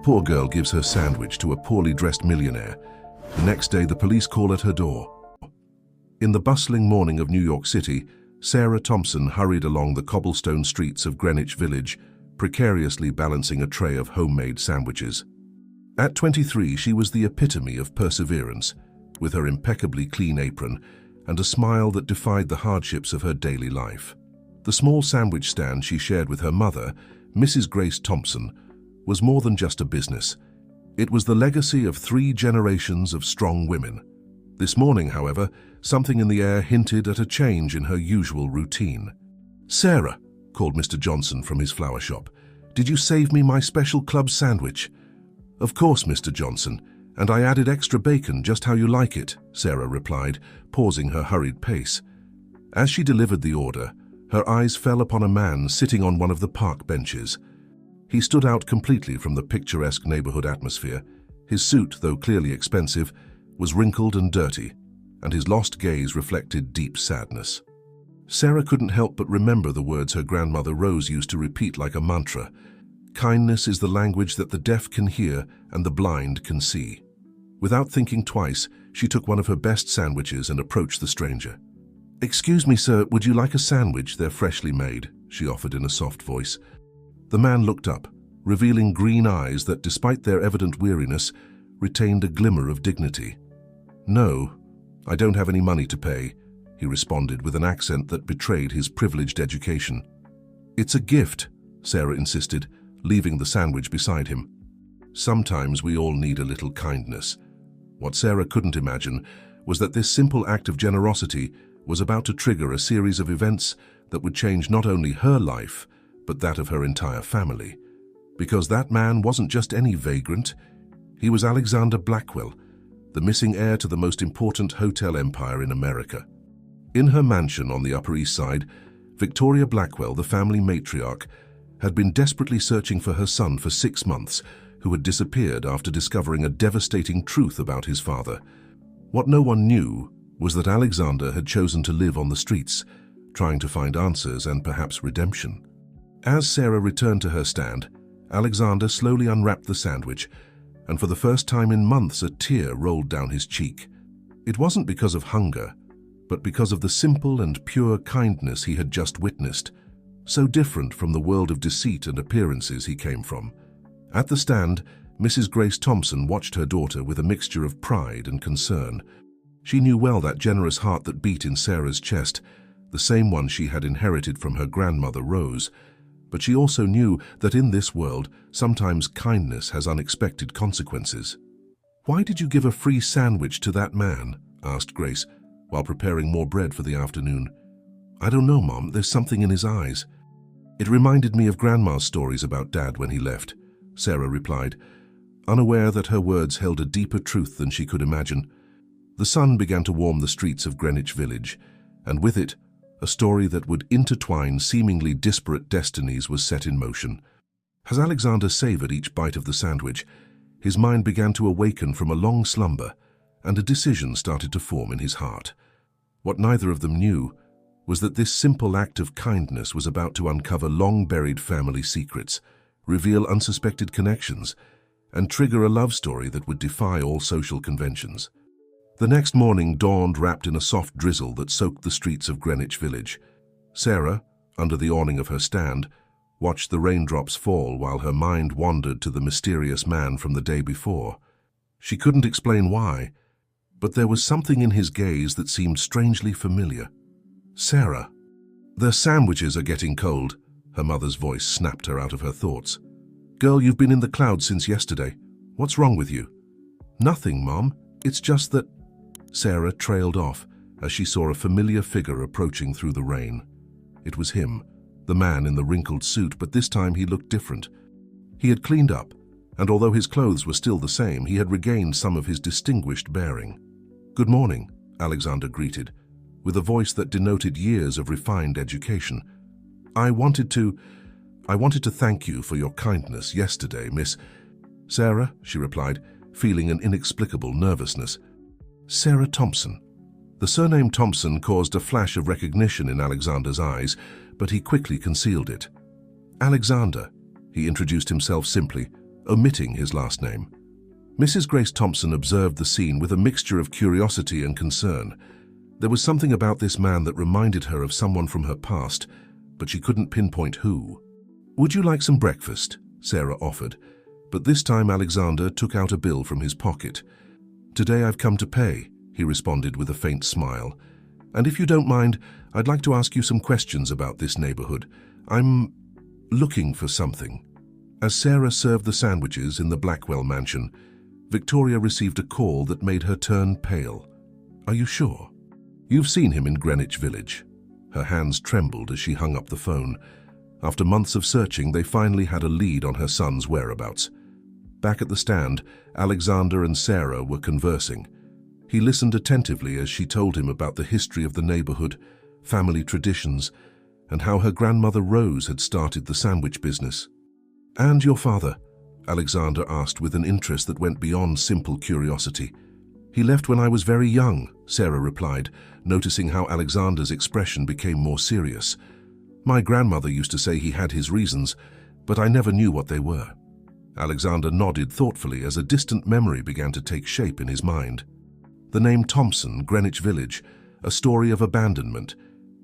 poor girl gives her sandwich to a poorly dressed millionaire. The next day, the police call at her door. In the bustling morning of New York City, Sarah Thompson hurried along the cobblestone streets of Greenwich Village, precariously balancing a tray of homemade sandwiches. At 23, she was the epitome of perseverance, with her impeccably clean apron and a smile that defied the hardships of her daily life. The small sandwich stand she shared with her mother, Mrs. Grace Thompson, was more than just a business. It was the legacy of 3 generations of strong women. This morning, however, something in the air hinted at a change in her usual routine. "Sarah," called Mr. Johnson from his flower shop, "did you save me my special club sandwich?" "Of course, Mr. Johnson, and I added extra bacon just how you like it," Sarah replied, pausing her hurried pace. As she delivered the order, her eyes fell upon a man sitting on one of the park benches. He stood out completely from the picturesque neighborhood atmosphere. His suit, though clearly expensive, was wrinkled and dirty, and his lost gaze reflected deep sadness. Sarah couldn't help but remember the words her grandmother Rose used to repeat like a mantra. "Kindness is the language that the deaf can hear and the blind can see." Without thinking twice, she took one of her best sandwiches and approached the stranger. "Excuse me, sir, would you like a sandwich? They're freshly made," she offered in a soft voice. The man looked up, revealing green eyes that, despite their evident weariness, retained a glimmer of dignity. "No, I don't have any money to pay," he responded with an accent that betrayed his privileged education. "It's a gift," Sarah insisted, leaving the sandwich beside him. Sometimes we all need a little kindness. What Sarah couldn't imagine was that this simple act of generosity was about to trigger a series of events that would change not only her life, but that of her entire family. Because that man wasn't just any vagrant. He was Alexander Blackwell, the missing heir to the most important hotel empire in America. In her mansion on the Upper East Side, Victoria Blackwell, the family matriarch, had been desperately searching for her son for 6 months, who had disappeared after discovering a devastating truth about his father. What no one knew was that Alexander had chosen to live on the streets, trying to find answers and perhaps redemption. As Sarah returned to her stand, Alexander slowly unwrapped the sandwich, and for the first time in months a tear rolled down his cheek. It wasn't because of hunger, but because of the simple and pure kindness he had just witnessed, so different from the world of deceit and appearances he came from. At the stand, Mrs. Grace Thompson watched her daughter with a mixture of pride and concern. She knew well that generous heart that beat in Sarah's chest, the same one she had inherited from her grandmother Rose. But she also knew that in this world, sometimes kindness has unexpected consequences. "Why did you give a free sandwich to that man?" asked Grace, while preparing more bread for the afternoon. "I don't know, Mom. There's something in his eyes." "It reminded me of Grandma's stories about Dad when he left," Sarah replied, unaware that her words held a deeper truth than she could imagine. The sun began to warm the streets of Greenwich Village, and with it, a story that would intertwine seemingly disparate destinies was set in motion. As Alexander savored each bite of the sandwich, his mind began to awaken from a long slumber, and a decision started to form in his heart. What neither of them knew was that this simple act of kindness was about to uncover long-buried family secrets, reveal unsuspected connections, and trigger a love story that would defy all social conventions. The next morning dawned wrapped in a soft drizzle that soaked the streets of Greenwich Village. Sarah, under the awning of her stand, watched the raindrops fall while her mind wandered to the mysterious man from the day before. She couldn't explain why, but there was something in his gaze that seemed strangely familiar. "Sarah, the sandwiches are getting cold," her mother's voice snapped her out of her thoughts. "Girl, you've been in the clouds since yesterday. What's wrong with you?" "Nothing, Mom. It's just that—" Sarah trailed off as she saw a familiar figure approaching through the rain. It was him, the man in the wrinkled suit, but this time he looked different. He had cleaned up, and although his clothes were still the same, he had regained some of his distinguished bearing. "Good morning," Alexander greeted, with a voice that denoted years of refined education. I wanted to thank you for your kindness yesterday, Miss—" "Sarah," she replied, feeling an inexplicable nervousness. "Sarah Thompson." The surname Thompson caused a flash of recognition in Alexander's eyes, but he quickly concealed it. "Alexander," he introduced himself simply, omitting his last name. Mrs. Grace Thompson observed the scene with a mixture of curiosity and concern. There was something about this man that reminded her of someone from her past, but she couldn't pinpoint who. "Would you like some breakfast?" Sarah offered, but this time Alexander took out a bill from his pocket. "Today I've come to pay," he responded with a faint smile. "And if you don't mind, I'd like to ask you some questions about this neighborhood. I'm looking for something." As Sarah served the sandwiches in the Blackwell mansion, Victoria received a call that made her turn pale. "Are you sure?" "You've seen him in Greenwich Village." Her hands trembled as she hung up the phone. After months of searching, they finally had a lead on her son's whereabouts. Back at the stand, Alexander and Sarah were conversing. He listened attentively as she told him about the history of the neighborhood, family traditions, and how her grandmother Rose had started the sandwich business. "And your father?" Alexander asked with an interest that went beyond simple curiosity. "He left when I was very young," Sarah replied, noticing how Alexander's expression became more serious. "My grandmother used to say he had his reasons, but I never knew what they were." Alexander nodded thoughtfully as a distant memory began to take shape in his mind. The name Thompson, Greenwich Village, a story of abandonment.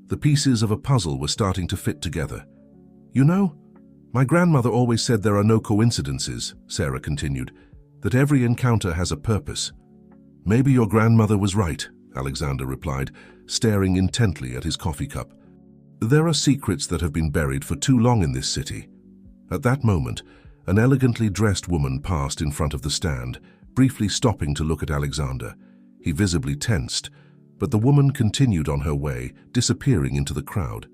The pieces of a puzzle were starting to fit together. "You know, my grandmother always said there are no coincidences," Sarah continued, "that every encounter has a purpose." "Maybe your grandmother was right," Alexander replied, staring intently at his coffee cup. "There are secrets that have been buried for too long in this city." At that moment, an elegantly dressed woman passed in front of the stand, briefly stopping to look at Alexander. He visibly tensed, but the woman continued on her way, disappearing into the crowd.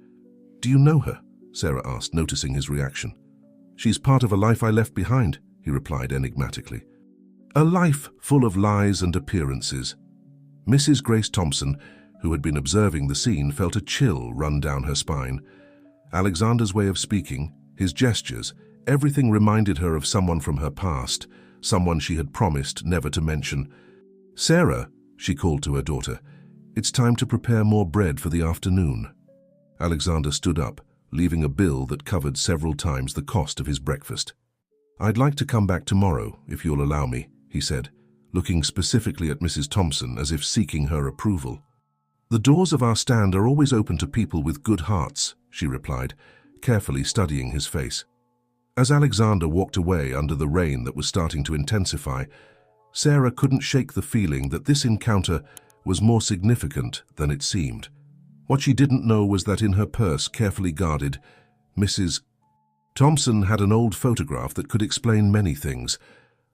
"Do you know her?" Sarah asked, noticing his reaction. "She's part of a life I left behind," he replied enigmatically. "A life full of lies and appearances." Mrs. Grace Thompson, who had been observing the scene, felt a chill run down her spine. Alexander's way of speaking, his gestures, everything reminded her of someone from her past, someone she had promised never to mention. "Sarah," she called to her daughter, "it's time to prepare more bread for the afternoon." Alexander stood up, leaving a bill that covered several times the cost of his breakfast. "I'd like to come back tomorrow, if you'll allow me," he said, looking specifically at Mrs. Thompson as if seeking her approval. "The doors of our stand are always open to people with good hearts," she replied, carefully studying his face. As Alexander walked away under the rain that was starting to intensify, Sarah couldn't shake the feeling that this encounter was more significant than it seemed. What she didn't know was that in her purse, carefully guarded, Mrs. Thompson had an old photograph that could explain many things,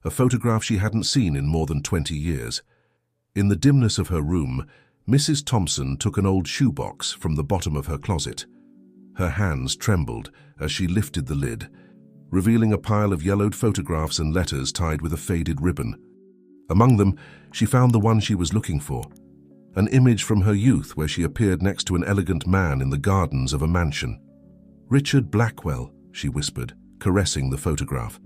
a photograph she hadn't seen in more than 20 years. In the dimness of her room, Mrs. Thompson took an old shoebox from the bottom of her closet. Her hands trembled as she lifted the lid, revealing a pile of yellowed photographs and letters tied with a faded ribbon. Among them, she found the one she was looking for, an image from her youth where she appeared next to an elegant man in the gardens of a mansion. "Richard Blackwell," she whispered, caressing the photograph.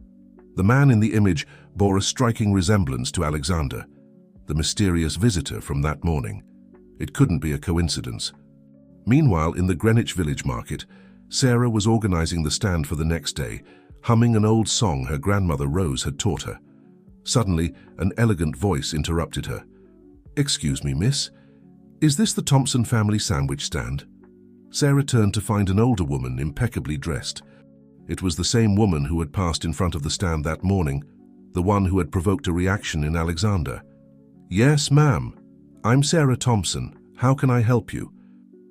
The man in the image bore a striking resemblance to Alexander, the mysterious visitor from that morning. It couldn't be a coincidence. Meanwhile, in the Greenwich Village market, Sarah was organizing the stand for the next day, humming an old song her grandmother Rose had taught her. Suddenly, an elegant voice interrupted her. "Excuse me, miss. Is this the Thompson family sandwich stand?" Sarah turned to find an older woman impeccably dressed. It was the same woman who had passed in front of the stand that morning, the one who had provoked a reaction in Alexander. "Yes, ma'am. I'm Sarah Thompson. How can I help you?"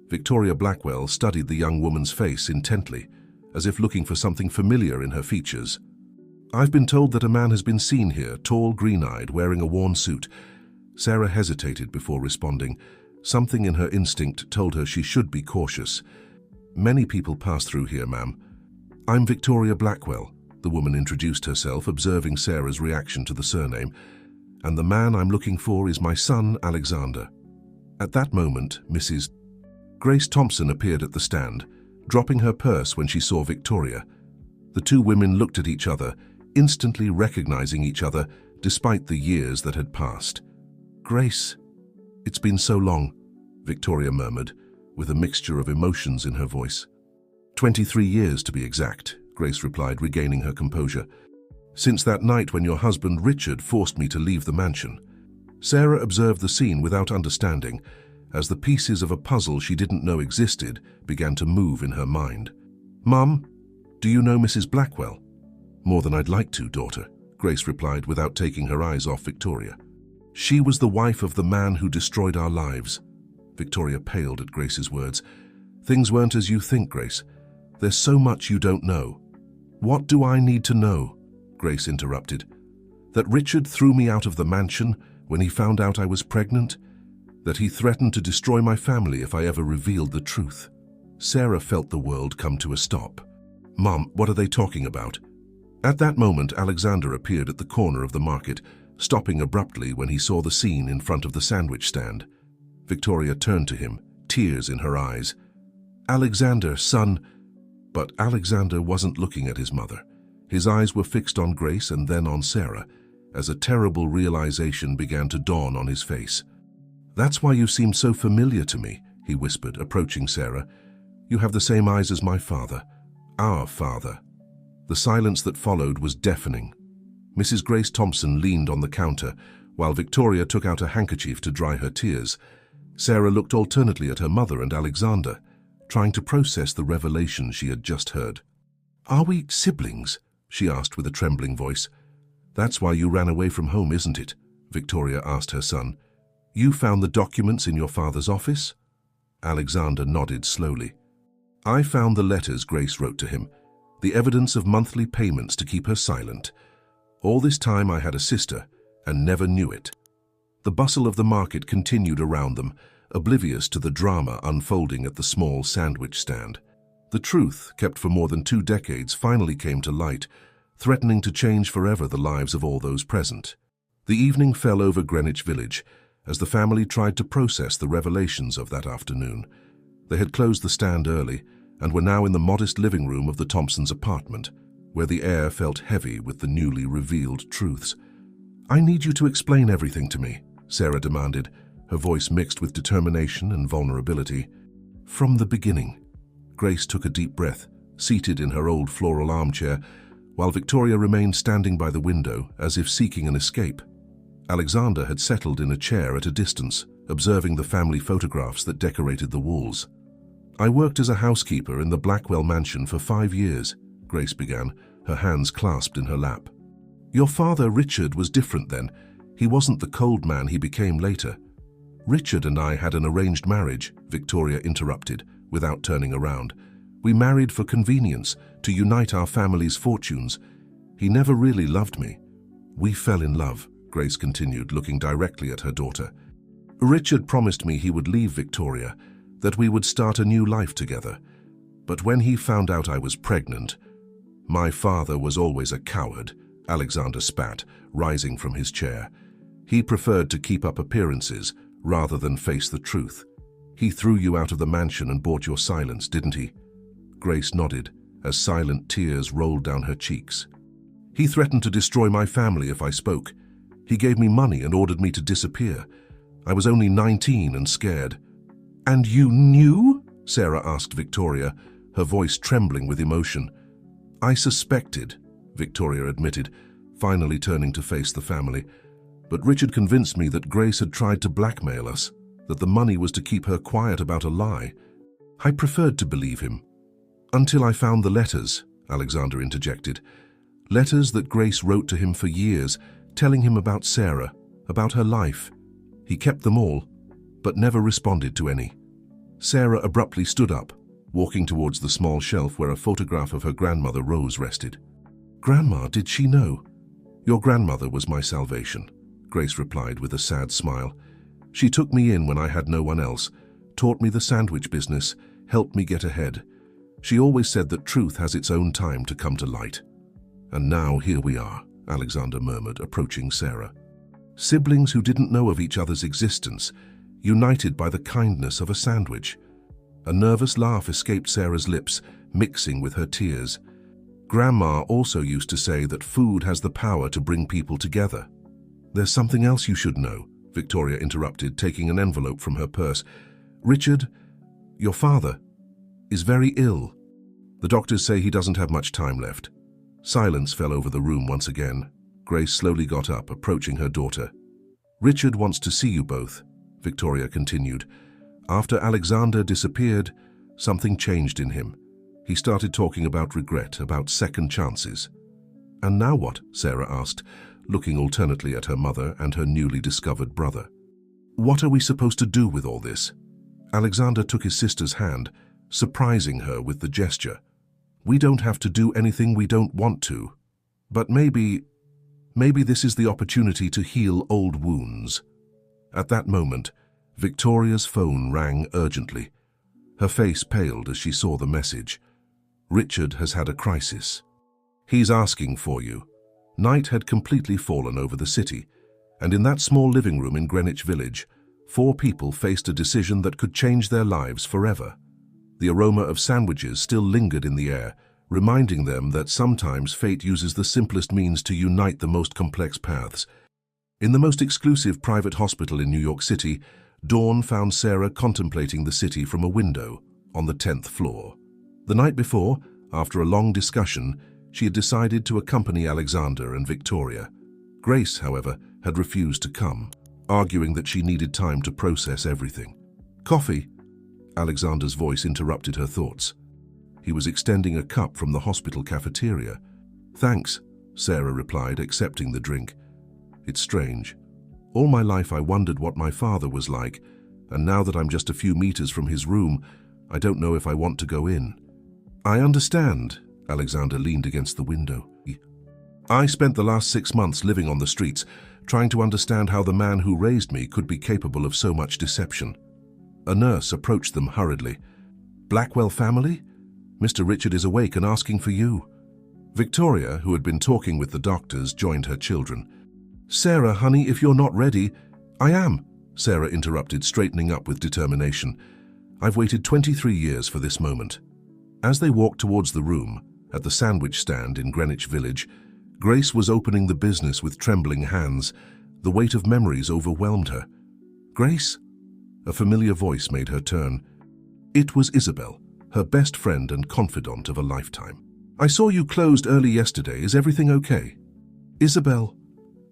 Victoria Blackwell studied the young woman's face intently, as if looking for something familiar in her features. "I've been told that a man has been seen here, tall, green-eyed, wearing a worn suit." Sarah hesitated before responding. Something in her instinct told her she should be cautious. "Many people pass through here, ma'am." "I'm Victoria Blackwell," the woman introduced herself, observing Sarah's reaction to the surname. "And the man I'm looking for is my son, Alexander." At that moment, Mrs. Grace Thompson appeared at the stand, dropping her purse when she saw Victoria. The two women looked at each other, instantly recognizing each other despite the years that had passed. "Grace, it's been so long," Victoria murmured, with a mixture of emotions in her voice. 23 years to be exact," Grace replied, regaining her composure. Since that night when your husband Richard forced me to leave the mansion. Sarah observed the scene without understanding, as the pieces of a puzzle she didn't know existed began to move in her mind. Mum, do you know Mrs. Blackwell? More than I'd like to, daughter, Grace replied without taking her eyes off Victoria. She was the wife of the man who destroyed our lives. Victoria paled at Grace's words. Things weren't as you think, Grace. There's so much you don't know. What do I need to know? Grace interrupted. That Richard threw me out of the mansion when he found out I was pregnant? That he threatened to destroy my family if I ever revealed the truth? Sarah felt the world come to a stop. Mom, what are they talking about? At that moment, Alexander appeared at the corner of the market, stopping abruptly when he saw the scene in front of the sandwich stand. Victoria turned to him, tears in her eyes. Alexander, son. But Alexander wasn't looking at his mother. His eyes were fixed on Grace and then on Sarah, as a terrible realization began to dawn on his face. That's why you seem so familiar to me, he whispered, approaching Sarah. You have the same eyes as my father. Our father. The silence that followed was deafening. Mrs. Grace Thompson leaned on the counter, while Victoria took out a handkerchief to dry her tears. Sarah looked alternately at her mother and Alexander, trying to process the revelation she had just heard. Are we siblings? She asked with a trembling voice. That's why you ran away from home, isn't it? Victoria asked her son. You found the documents in your father's office? Alexander nodded slowly. I found the letters Grace wrote to him, the evidence of monthly payments to keep her silent. All this time I had a sister and never knew it. The bustle of the market continued around them, oblivious to the drama unfolding at the small sandwich stand. The truth, kept for more than 2 decades, finally came to light, threatening to change forever the lives of all those present. The evening fell over Greenwich Village as the family tried to process the revelations of that afternoon. They had closed the stand early and were now in the modest living room of the Thompsons' apartment, where the air felt heavy with the newly revealed truths. I need you to explain everything to me, Sarah demanded, her voice mixed with determination and vulnerability. From the beginning. Grace took a deep breath, seated in her old floral armchair, while Victoria remained standing by the window as if seeking an escape. Alexander had settled in a chair at a distance, observing the family photographs that decorated the walls. I worked as a housekeeper in the Blackwell mansion for 5 years, Grace began, her hands clasped in her lap. Your father, Richard, was different then. He wasn't the cold man he became later. Richard and I had an arranged marriage, Victoria interrupted, without turning around. We married for convenience, to unite our family's fortunes. He never really loved me. We fell in love, Grace continued, looking directly at her daughter. Richard promised me he would leave Victoria, that we would start a new life together. But when he found out I was pregnant, my father was always a coward, Alexander spat, rising from his chair. He preferred to keep up appearances rather than face the truth. He threw you out of the mansion and bought your silence, didn't he? Grace nodded, as silent tears rolled down her cheeks. He threatened to destroy my family if I spoke. He gave me money and ordered me to disappear. I was only 19 and scared. And you knew? Sarah asked Victoria, her voice trembling with emotion. I suspected, Victoria admitted, finally turning to face the family. But Richard convinced me that Grace had tried to blackmail us, that the money was to keep her quiet about a lie. I preferred to believe him. Until I found the letters, Alexander interjected. Letters that Grace wrote to him for years, telling him about Sarah, about her life. He kept them all, but never responded to any. Sarah abruptly stood up, walking towards the small shelf where a photograph of her grandmother Rose rested. Grandma, did she know? Your grandmother was my salvation, Grace replied with a sad smile. She took me in when I had no one else, taught me the sandwich business, helped me get ahead. She always said that truth has its own time to come to light. And now here we are, Alexander murmured, approaching Sarah. Siblings who didn't know of each other's existence, united by the kindness of a sandwich. A nervous laugh escaped Sarah's lips, mixing with her tears. Grandma also used to say that food has the power to bring people together. There's something else you should know, Victoria interrupted, taking an envelope from her purse. Richard, your father, is very ill. The doctors say he doesn't have much time left. Silence fell over the room once again. Grace slowly got up, approaching her daughter. "Richard wants to see you both," Victoria continued. "After Alexander disappeared, something changed in him. He started talking about regret, about second chances." "And now what?" Sarah asked, looking alternately at her mother and her newly discovered brother. "What are we supposed to do with all this?" Alexander took his sister's hand, surprising her with the gesture. "We don't have to do anything we don't want to. But maybe this is the opportunity to heal old wounds." At that moment, Victoria's phone rang urgently. Her face paled as she saw the message. "Richard has had a crisis. He's asking for you." Night had completely fallen over the city, and in that small living room in Greenwich Village, 4 people faced a decision that could change their lives forever. The aroma of sandwiches still lingered in the air, reminding them that sometimes fate uses the simplest means to unite the most complex paths. In the most exclusive private hospital in New York City, Dawn found Sarah contemplating the city from a window on the 10th floor. The night before, after a long discussion, she had decided to accompany Alexander and Victoria. Grace, however, had refused to come, arguing that she needed time to process everything. "Coffee?" Alexander's voice interrupted her thoughts. He was extending a cup from the hospital cafeteria. "Thanks," Sarah replied, accepting the drink. "It's strange. All my life I wondered what my father was like, and now that I'm just a few meters from his room, I don't know if I want to go in." "I understand." Alexander leaned against the window. "I spent the last 6 months living on the streets, trying to understand how the man who raised me could be capable of so much deception." A nurse approached them hurriedly. "Blackwell family? Mr. Richard is awake and asking for you." Victoria, who had been talking with the doctors, joined her children. "Sarah, honey, if you're not ready—" "I am," Sarah interrupted, straightening up with determination. "I've waited 23 years for this moment." As they walked towards the room, at the sandwich stand in Greenwich Village, Grace was opening the business with trembling hands. The weight of memories overwhelmed her. "Grace?" A familiar voice made her turn. It was Isabel, her best friend and confidant of a lifetime. "I saw you closed early yesterday. Is everything okay?" "Isabel?"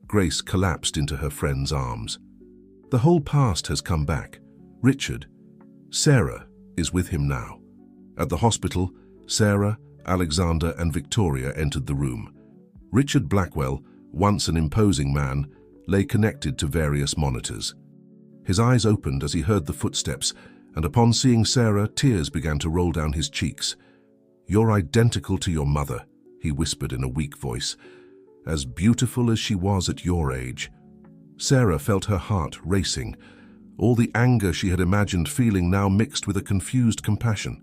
Grace collapsed into her friend's arms. "The whole past has come back. Richard. Sarah is with him now." At the hospital, Sarah, Alexander, and Victoria entered the room. Richard Blackwell, once an imposing man, lay connected to various monitors. His eyes opened as he heard the footsteps, and upon seeing Sarah, tears began to roll down his cheeks. "You're identical to your mother," he whispered in a weak voice, "as beautiful as she was at your age." Sarah felt her heart racing, all the anger she had imagined feeling now mixed with a confused compassion.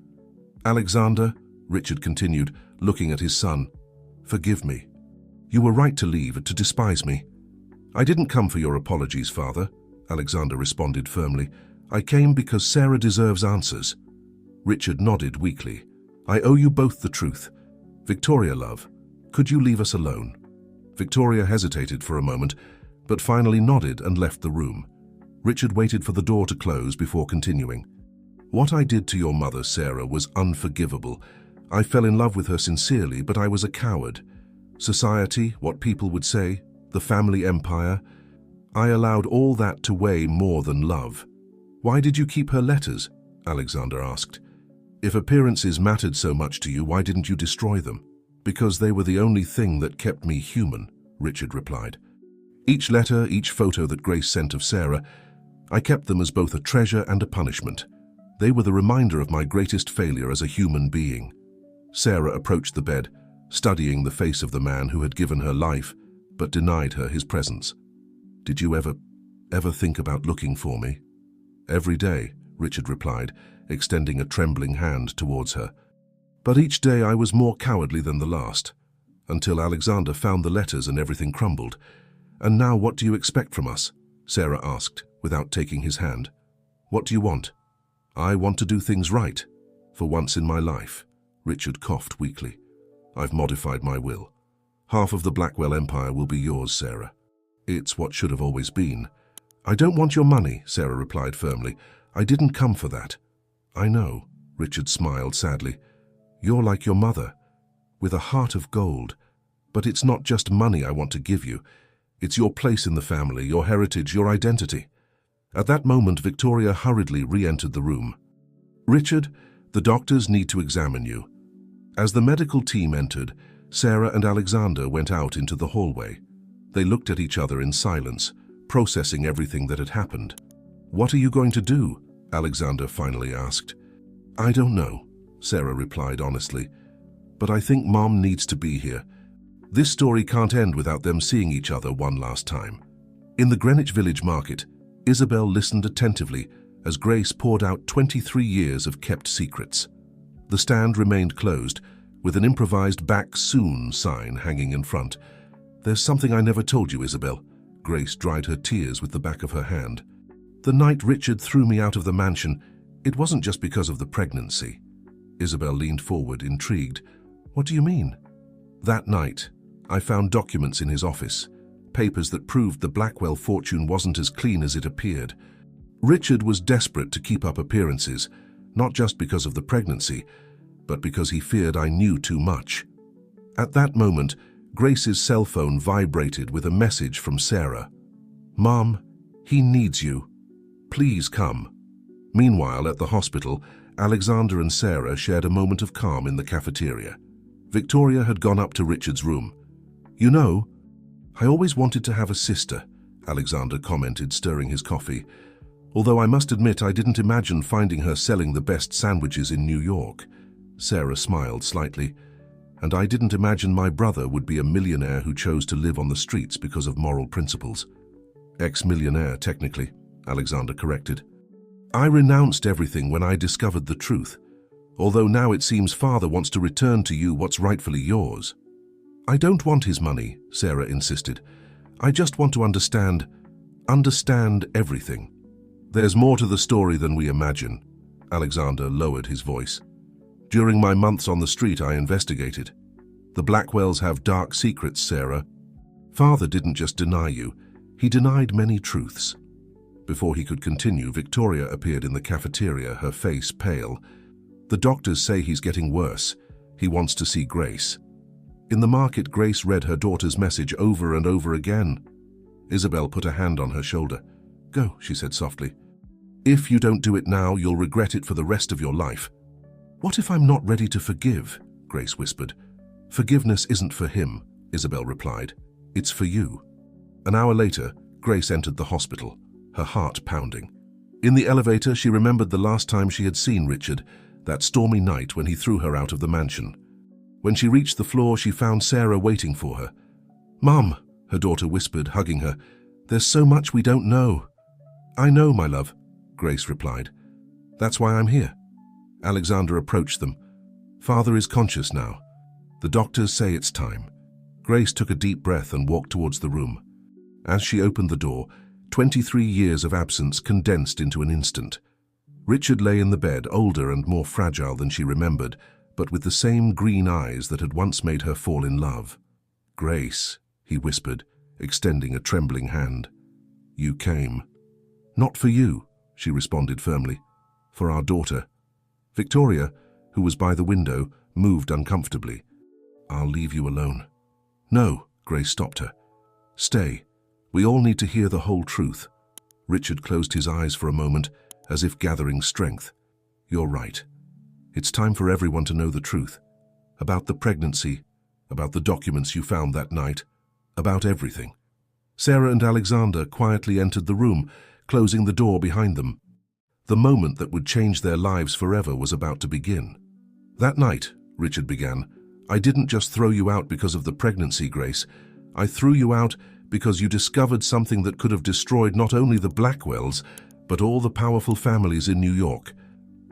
"Alexander," Richard continued, looking at his son, "forgive me. You were right to leave, to despise me." "I didn't come for your apologies, Father," Alexander responded firmly. "I came because Sarah deserves answers." Richard nodded weakly. "I owe you both the truth. Victoria, love, could you leave us alone?" Victoria hesitated for a moment, but finally nodded and left the room. Richard waited for the door to close before continuing. "What I did to your mother, Sarah, was unforgivable. I fell in love with her sincerely, but I was a coward. Society, what people would say, the family empire, I allowed all that to weigh more than love." "Why did you keep her letters?" Alexander asked. "If appearances mattered so much to you, why didn't you destroy them?" "Because they were the only thing that kept me human," Richard replied. Each letter, each photo that Grace sent of Sarah, I kept them as both a treasure and a punishment. They were the reminder of my greatest failure as a human being. Sarah approached the bed, studying the face of the man who had given her life, but denied her his presence. "Did you ever think about looking for me?" "Every day," Richard replied, extending a trembling hand towards her. "But each day I was more cowardly than the last, until Alexander found the letters and everything crumbled. And now what do you expect from us?" Sarah asked, without taking his hand. "What do you want?" "I want to do things right, for once in my life." Richard coughed weakly. "I've modified my will. Half of the Blackwell Empire will be yours, Sarah. It's what should have always been." "I don't want your money," Sarah replied firmly. "I didn't come for that." "I know," Richard smiled sadly. "You're like your mother, with a heart of gold But it's not just money I want to give you. It's your place in the family, your heritage, your identity. At that moment, Victoria hurriedly re-entered the room. Richard, the doctors need to examine you. As the medical team entered, Sarah and Alexander went out into the hallway. They looked at each other in silence, processing everything that had happened. "What are you going to do?" Alexander finally asked. "I don't know," Sarah replied honestly. "But I think Mom needs to be here. This story can't end without them seeing each other one last time." In the Greenwich Village market, Isabel listened attentively as Grace poured out 23 years of kept secrets. The stand remained closed, with an improvised "back soon" sign hanging in front. "There's something I never told you, Isabel." Grace dried her tears with the back of her hand. "The night Richard threw me out of the mansion, it wasn't just because of the pregnancy." Isabel leaned forward, intrigued. "What do you mean?" "That night, I found documents in his office, papers that proved the Blackwell fortune wasn't as clean as it appeared. Richard was desperate to keep up appearances, not just because of the pregnancy, but because he feared I knew too much." At that moment, Grace's cell phone vibrated with a message from Sarah. "Mom, he needs you. Please come." Meanwhile, at the hospital, Alexander and Sarah shared a moment of calm in the cafeteria. Victoria had gone up to Richard's room. "You know, I always wanted to have a sister," Alexander commented, stirring his coffee. "Although I must admit I didn't imagine finding her selling the best sandwiches in New York." Sarah smiled slightly. "And I didn't imagine my brother would be a millionaire who chose to live on the streets because of moral principles." "Ex-millionaire, technically," Alexander corrected. "I renounced everything when I discovered the truth, although now it seems Father wants to return to you what's rightfully yours." "I don't want his money," Sarah insisted. "I just want to understand everything." "There's more to the story than we imagine." Alexander lowered his voice. "During my months on the street, I investigated. The Blackwells have dark secrets, Sarah. Father didn't just deny you, he denied many truths." Before he could continue, Victoria appeared in the cafeteria, her face pale. "The doctors say he's getting worse. He wants to see Grace." In the market, Grace read her daughter's message over and over again. Isabel put a hand on her shoulder. "Go," she said softly. "If you don't do it now, you'll regret it for the rest of your life." "What if I'm not ready to forgive?" Grace whispered. "Forgiveness isn't for him," Isabel replied. "It's for you." An hour later, Grace entered the hospital, her heart pounding. In the elevator, she remembered the last time she had seen Richard, that stormy night when he threw her out of the mansion. When she reached the floor, she found Sarah waiting for her. "Mom," her daughter whispered, hugging her, "there's so much we don't know." "I know, my love," Grace replied. "That's why I'm here." Alexander approached them. "Father is conscious now. The doctors say it's time." Grace took a deep breath and walked towards the room. As she opened the door, 23 years of absence condensed into an instant. Richard lay in the bed, older and more fragile than she remembered, but with the same green eyes that had once made her fall in love. "Grace," he whispered, extending a trembling hand. "You came." "Not for you," she responded firmly. "For our daughter." Victoria, who was by the window, moved uncomfortably. "I'll leave you alone." "No," Grace stopped her. "Stay. We all need to hear the whole truth." Richard closed his eyes for a moment, as if gathering strength. "You're right. It's time for everyone to know the truth. About the pregnancy, about the documents you found that night, about everything." Sarah and Alexander quietly entered the room, closing the door behind them. The moment that would change their lives forever was about to begin. "That night," Richard began, "I didn't just throw you out because of the pregnancy, Grace. I threw you out because you discovered something that could have destroyed not only the Blackwells, but all the powerful families in New York."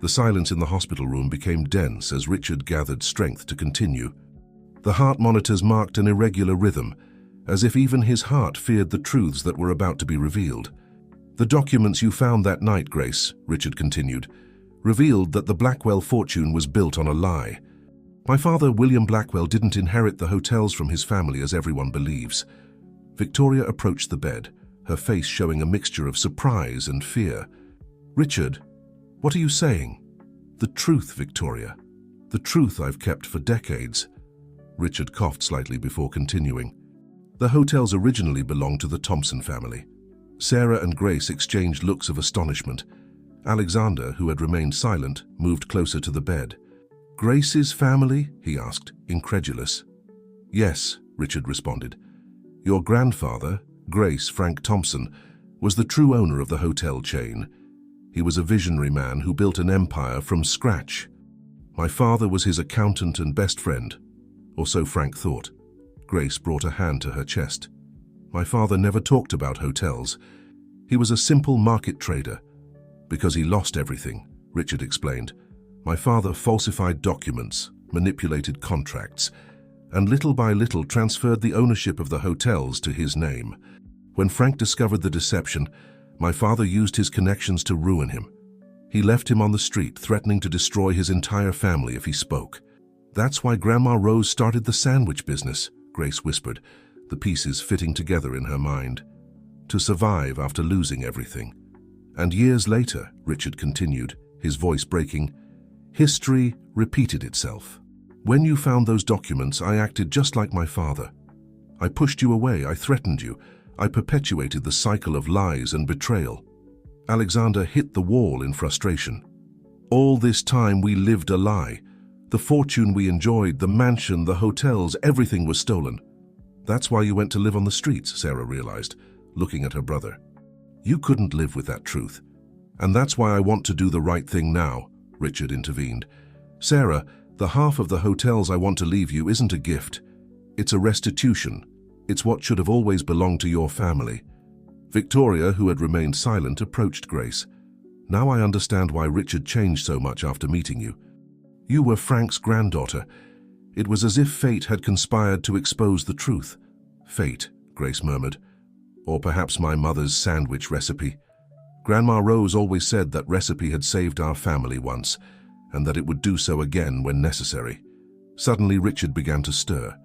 The silence in the hospital room became dense as Richard gathered strength to continue. The heart monitors marked an irregular rhythm, as if even his heart feared the truths that were about to be revealed. "The documents you found that night, Grace," Richard continued, "revealed that the Blackwell fortune was built on a lie. My father, William Blackwell, didn't inherit the hotels from his family as everyone believes." Victoria approached the bed, her face showing a mixture of surprise and fear. "Richard, what are you saying?" "The truth, Victoria. The truth I've kept for decades." Richard coughed slightly before continuing. The hotels originally belonged to the Thompson family. Sarah and Grace exchanged looks of astonishment. Alexander, who had remained silent, moved closer to the bed. "Grace's family?" he asked, incredulous. "Yes," Richard responded. "Your grandfather, Grace Frank Thompson, was the true owner of the hotel chain. He was a visionary man who built an empire from scratch. My father was his accountant and best friend, or so Frank thought." Grace brought a hand to her chest. "My father never talked about hotels. He was a simple market trader. Because he lost everything," Richard explained. "My father falsified documents, manipulated contracts, and little by little transferred the ownership of the hotels to his name. When Frank discovered the deception, my father used his connections to ruin him. He left him on the street, threatening to destroy his entire family if he spoke. That's why Grandma Rose started the sandwich business," Grace whispered, the pieces fitting together in her mind. "To survive after losing everything. And years later," Richard continued, his voice breaking, "history repeated itself. When you found those documents, I acted just like my father. I pushed you away, I threatened you, I perpetuated the cycle of lies and betrayal." Alexander hit the wall in frustration. "All this time we lived a lie. The fortune we enjoyed, the mansion, the hotels, everything was stolen." "That's why you went to live on the streets," Sarah realized, looking at her brother. "You couldn't live with that truth. And that's why I want to do the right thing now," Richard intervened. "Sarah, the half of the hotels I want to leave you isn't a gift. It's a restitution. It's what should have always belonged to your family." Victoria, who had remained silent, approached Grace. "Now I understand why Richard changed so much after meeting you. You were Frank's granddaughter. It was as if fate had conspired to expose the truth." "Fate," Grace murmured. "Or perhaps my mother's sandwich recipe. Grandma Rose always said that recipe had saved our family once, and that it would do so again when necessary." Suddenly Richard began to stir,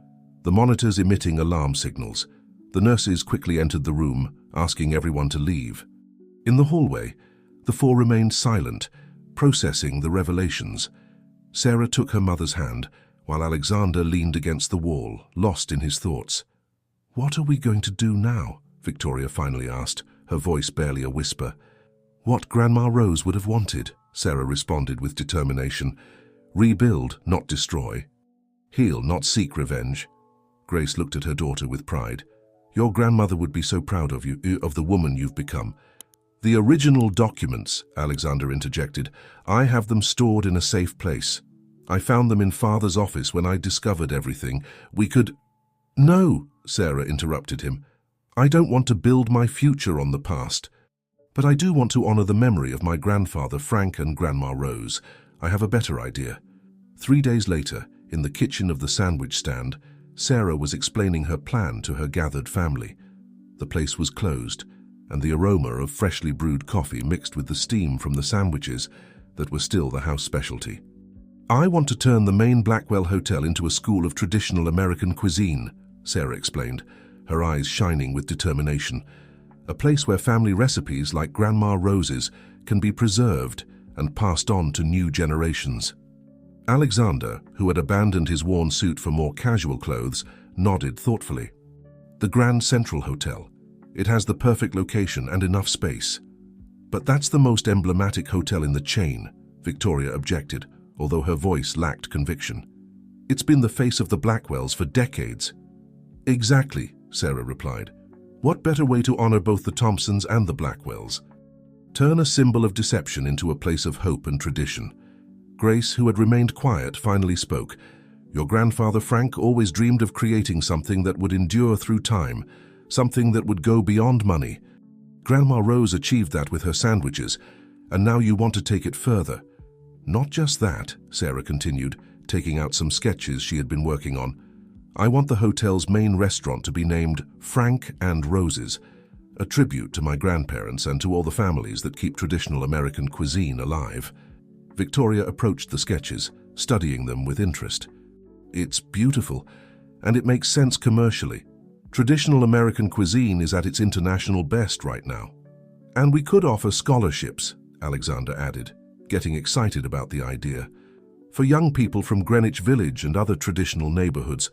the monitors emitting alarm signals. The nurses quickly entered the room, asking everyone to leave. In the hallway, the four remained silent, processing the revelations. Sarah took her mother's hand, while Alexander leaned against the wall, lost in his thoughts. "What are we going to do now?" Victoria finally asked, her voice barely a whisper. "What Grandma Rose would have wanted," Sarah responded with determination. "Rebuild, not destroy. Heal, not seek revenge." Grace looked at her daughter with pride. "Your grandmother would be so proud of you, of the woman you've become." "The original documents," Alexander interjected. "I have them stored in a safe place. I found them in Father's office when I discovered everything. We could—" "No," Sarah interrupted him. "I don't want to build my future on the past. But I do want to honor the memory of my grandfather Frank and Grandma Rose. I have a better idea." 3 days later, in the kitchen of the sandwich stand, Sarah was explaining her plan to her gathered family. The place was closed, and the aroma of freshly brewed coffee mixed with the steam from the sandwiches that were still the house specialty. "I want to turn the main Blackwell Hotel into a school of traditional American cuisine," Sarah explained, her eyes shining with determination. "A place where family recipes like Grandma Rose's can be preserved and passed on to new generations." Alexander, who had abandoned his worn suit for more casual clothes, nodded thoughtfully. "The Grand Central Hotel. It has the perfect location and enough space." "But that's the most emblematic hotel in the chain," Victoria objected, although her voice lacked conviction. "It's been the face of the Blackwells for decades." "Exactly," Sarah replied. "What better way to honor both the Thompsons and the Blackwells? Turn a symbol of deception into a place of hope and tradition." Grace, who had remained quiet, finally spoke. "Your grandfather Frank always dreamed of creating something that would endure through time, something that would go beyond money. Grandma Rose achieved that with her sandwiches, and now you want to take it further." "Not just that," Sarah continued, taking out some sketches she had been working on. "I want the hotel's main restaurant to be named Frank and Rose's, a tribute to my grandparents and to all the families that keep traditional American cuisine alive." Victoria approached the sketches, studying them with interest. "It's beautiful, and it makes sense commercially. Traditional American cuisine is at its international best right now. And we could offer scholarships," Alexander added, getting excited about the idea. for young people from Greenwich Village and other traditional neighborhoods.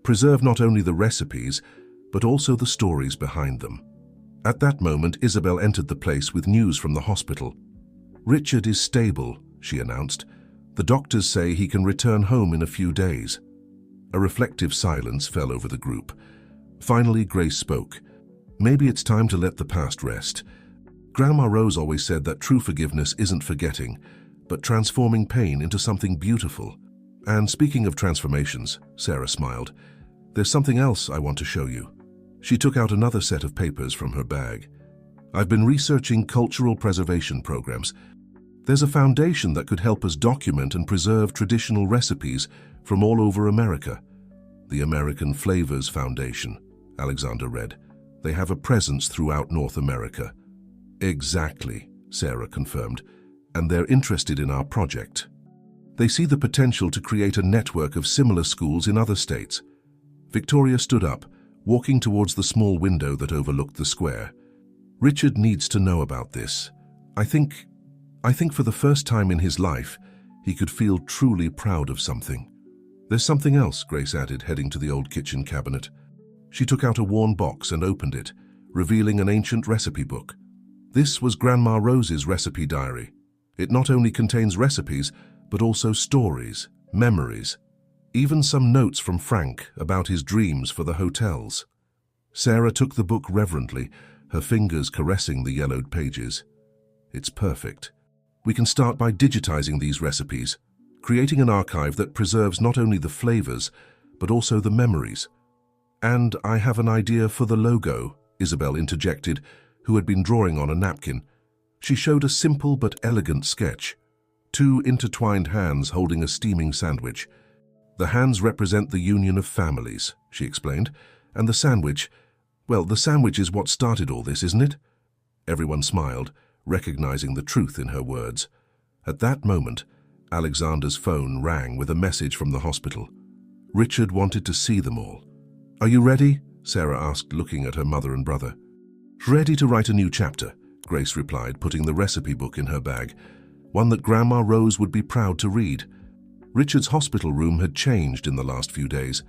Preserve not only the recipes, but also the stories behind them. At that moment, Isabel entered the place with news from the hospital. "Richard is stable," she announced. "The doctors say he can return home in a few days." A reflective silence fell over the group. Finally, Grace spoke. "Maybe it's time to let the past rest. Grandma Rose always said that true forgiveness isn't forgetting, but transforming pain into something beautiful. And speaking of transformations," Sarah smiled, "there's something else I want to show you." She took out another set of papers from her bag. "I've been researching cultural preservation programs. There's a foundation that could help us document and preserve traditional recipes from all over America." "The American Flavors Foundation," Alexander read. "They have a presence throughout North America." "Exactly," Sarah confirmed. "And they're interested in our project. They see the potential to create a network of similar schools in other states." Victoria stood up, walking towards the small window that overlooked the square. "Richard needs to know about this. I think for the first time in his life, he could feel truly proud of something." "There's something else," Grace added, heading to the old kitchen cabinet. She took out a worn box and opened it, revealing an ancient recipe book. This was Grandma Rose's recipe diary. It not only contains recipes, but also stories, memories, even some notes from Frank about his dreams for the hotels. Sarah took the book reverently, her fingers caressing the yellowed pages. "It's perfect. We can start by digitizing these recipes, creating an archive that preserves not only the flavors, but also the memories." "And I have an idea for the logo," Isabel interjected, who had been drawing on a napkin. She showed a simple but elegant sketch. Two intertwined hands holding a steaming sandwich. "The hands represent the union of families," she explained, "and the sandwich, well, the sandwich is what started all this, isn't it?" Everyone smiled, recognizing the truth in her words. At that moment, Alexander's phone rang with a message from the hospital. Richard wanted to see them all. "Are you ready?" Sarah asked, looking at her mother and brother. "Ready to write a new chapter," Grace replied, putting the recipe book in her bag, one that Grandma Rose would be proud to read. Richard's hospital room had changed in the last few days.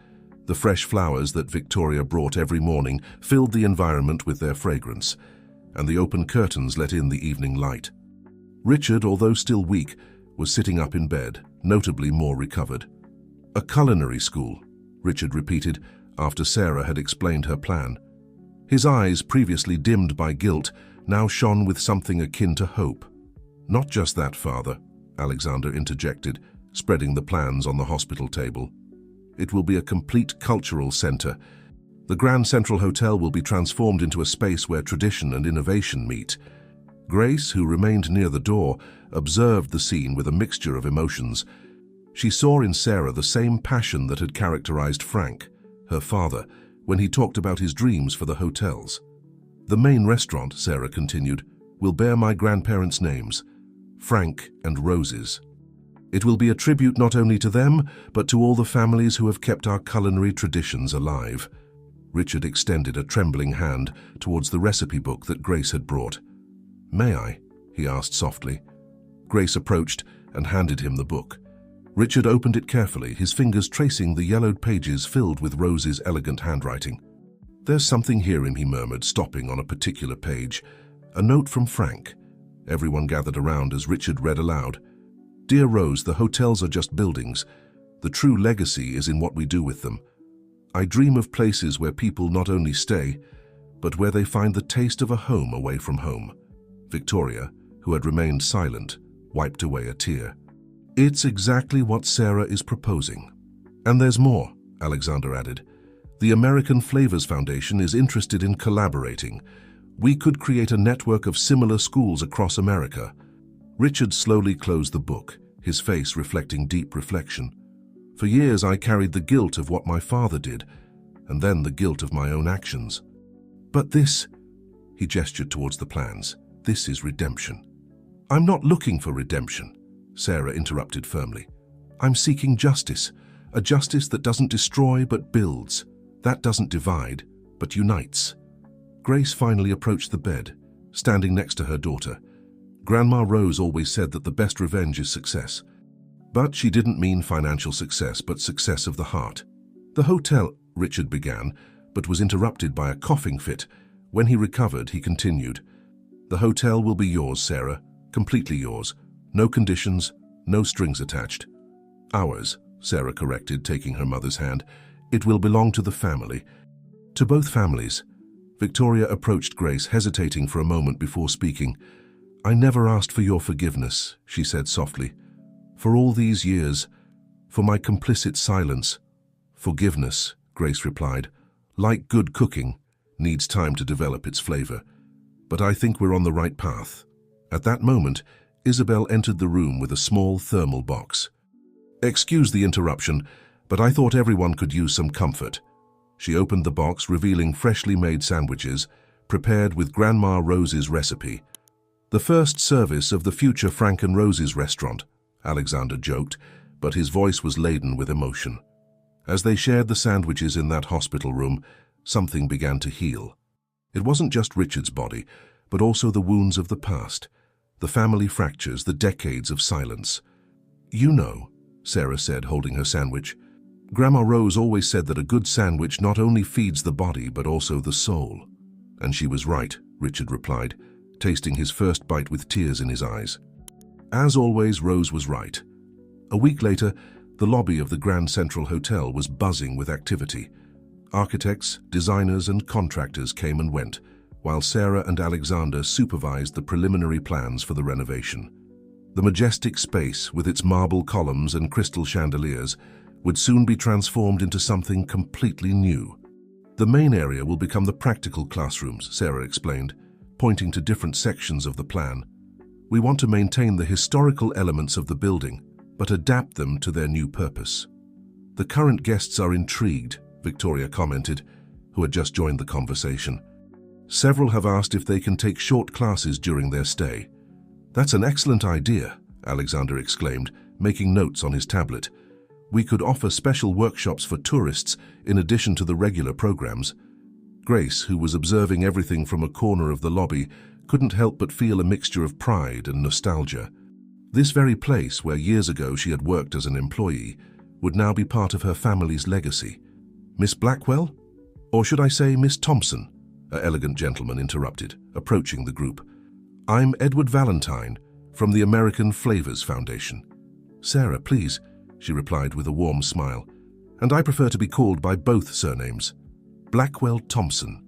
The fresh flowers that Victoria brought every morning filled the environment with their fragrance, and the open curtains let in the evening light. Richard, although still weak, was sitting up in bed, notably more recovered. "A culinary school," Richard repeated after Sarah had explained her plan. His eyes, previously dimmed by guilt, now shone with something akin to hope. "Not just that, Father," Alexander interjected, spreading the plans on the hospital table. "It will be a complete cultural center. The Grand Central Hotel will be transformed into a space where tradition and innovation meet." Grace, who remained near the door, observed the scene with a mixture of emotions. She saw in Sarah the same passion that had characterized Frank, her father, when he talked about his dreams for the hotels. "The main restaurant," Sarah continued, "will bear my grandparents' names, Frank and Rose's. It will be a tribute not only to them, but to all the families who have kept our culinary traditions alive." Richard extended a trembling hand towards the recipe book that Grace had brought. "May I?" he asked softly. Grace approached and handed him the book. Richard opened it carefully, his fingers tracing the yellowed pages filled with Rose's elegant handwriting. "There's something here," he murmured, stopping on a particular page. "A note from Frank." Everyone gathered around as Richard read aloud. "Dear Rose, the hotels are just buildings. The true legacy is in what we do with them. I dream of places where people not only stay, but where they find the taste of a home away from home." Victoria, who had remained silent, wiped away a tear. "It's exactly what Sarah is proposing. And there's more," Alexander added. "The American Flavors Foundation is interested in collaborating. We could create a network of similar schools across America." Richard slowly closed the book, his face reflecting deep reflection. "For years I carried the guilt of what my father did, and then the guilt of my own actions. But this," he gestured towards the plans, "this is redemption." "I'm not looking for redemption," Sarah interrupted firmly. "I'm seeking justice, a justice that doesn't destroy but builds, that doesn't divide but unites." Grace finally approached the bed, standing next to her daughter. "Grandma Rose always said that the best revenge is success. But she didn't mean financial success, but success of the heart. "The hotel," Richard began, but was interrupted by a coughing fit. When he recovered, he continued, "The hotel will be yours, Sarah, completely yours. No conditions, no strings attached." "Ours," Sarah corrected, taking her mother's hand. "It will belong to the family." "To both families." Victoria approached Grace, hesitating for a moment before speaking. "I never asked for your forgiveness," she said softly. "For all these years, for my complicit silence." "Forgiveness," Grace replied, "like good cooking, needs time to develop its flavor. But I think we're on the right path." At that moment, Isabel entered the room with a small thermal box. "Excuse the interruption, but I thought everyone could use some comfort." She opened the box, revealing freshly made sandwiches, prepared with Grandma Rose's recipe. "The first service of the future Frank and Rose's restaurant," Alexander joked, but his voice was laden with emotion. As they shared the sandwiches in that hospital room, something began to heal. It wasn't just Richard's body, but also the wounds of the past, the family fractures, the decades of silence. "You know," Sarah said, holding her sandwich, "Grandma Rose always said that a good sandwich not only feeds the body, but also the soul." "And she was right," Richard replied, tasting his first bite with tears in his eyes. As always, Rose was right. A week later, the lobby of the Grand Central Hotel was buzzing with activity. Architects, designers, and contractors came and went, while Sarah and Alexander supervised the preliminary plans for the renovation. The majestic space, with its marble columns and crystal chandeliers, would soon be transformed into something completely new. "The main area will become the practical classrooms," Sarah explained, pointing to different sections of the plan. "We want to maintain the historical elements of the building, but adapt them to their new purpose." "The current guests are intrigued," Victoria commented, who had just joined the conversation. "Several have asked if they can take short classes during their stay." "That's an excellent idea," Alexander exclaimed, making notes on his tablet. "We could offer special workshops for tourists in addition to the regular programs." Grace, who was observing everything from a corner of the lobby, couldn't help but feel a mixture of pride and nostalgia. This very place, where years ago she had worked as an employee, would now be part of her family's legacy. "Miss Blackwell? Or should I say Miss Thompson?" an elegant gentleman interrupted, approaching the group. "I'm Edward Valentine, from the American Flavors Foundation." "Sarah, please," she replied with a warm smile. "And I prefer to be called by both surnames. Blackwell Thompson.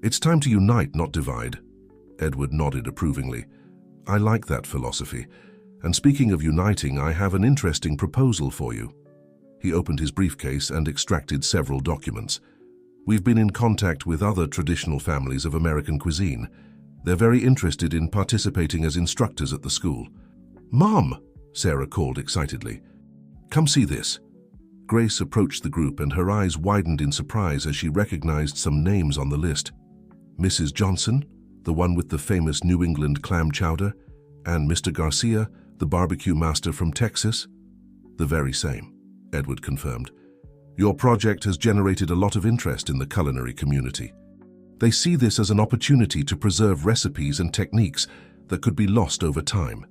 It's time to unite, not divide." Edward nodded approvingly. "I like that philosophy. And speaking of uniting, I have an interesting proposal for you." He opened his briefcase and extracted several documents. "We've been in contact with other traditional families of American cuisine. They're very interested in participating as instructors at the school." "Mom!" Sarah called excitedly. "Come see this." Grace approached the group and her eyes widened in surprise as she recognized some names on the list. "Mrs. Johnson, the one with the famous New England clam chowder, and Mr. Garcia, the barbecue master from Texas." "The very same," Edward confirmed. "Your project has generated a lot of interest in the culinary community. They see this as an opportunity to preserve recipes and techniques that could be lost over time."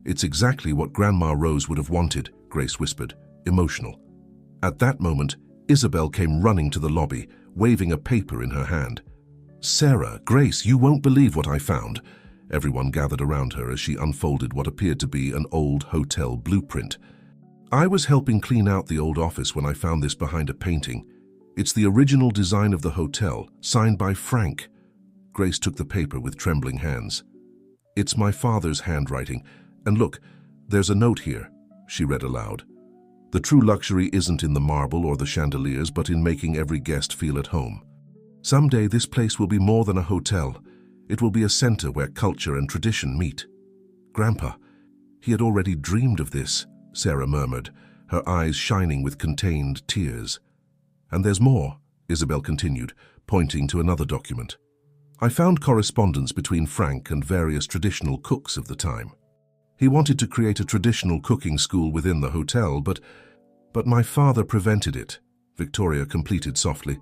"It's exactly what Grandma Rose would have wanted," Grace whispered, emotional. At that moment, Isabel came running to the lobby, waving a paper in her hand. "Sarah, Grace, you won't believe what I found." Everyone gathered around her as she unfolded what appeared to be an old hotel blueprint. "I was helping clean out the old office when I found this behind a painting. It's the original design of the hotel, signed by Frank." Grace took the paper with trembling hands. "It's my father's handwriting. And look, there's a note here," she read aloud. "The true luxury isn't in the marble or the chandeliers, but in making every guest feel at home. Someday this place will be more than a hotel. It will be a center where culture and tradition meet." "Grandpa, he had already dreamed of this," Sarah murmured, her eyes shining with contained tears. "And there's more," Isabel continued, pointing to another document. "I found correspondence between Frank and various traditional cooks of the time. He wanted to create a traditional cooking school within the hotel, but my father prevented it," Victoria completed softly.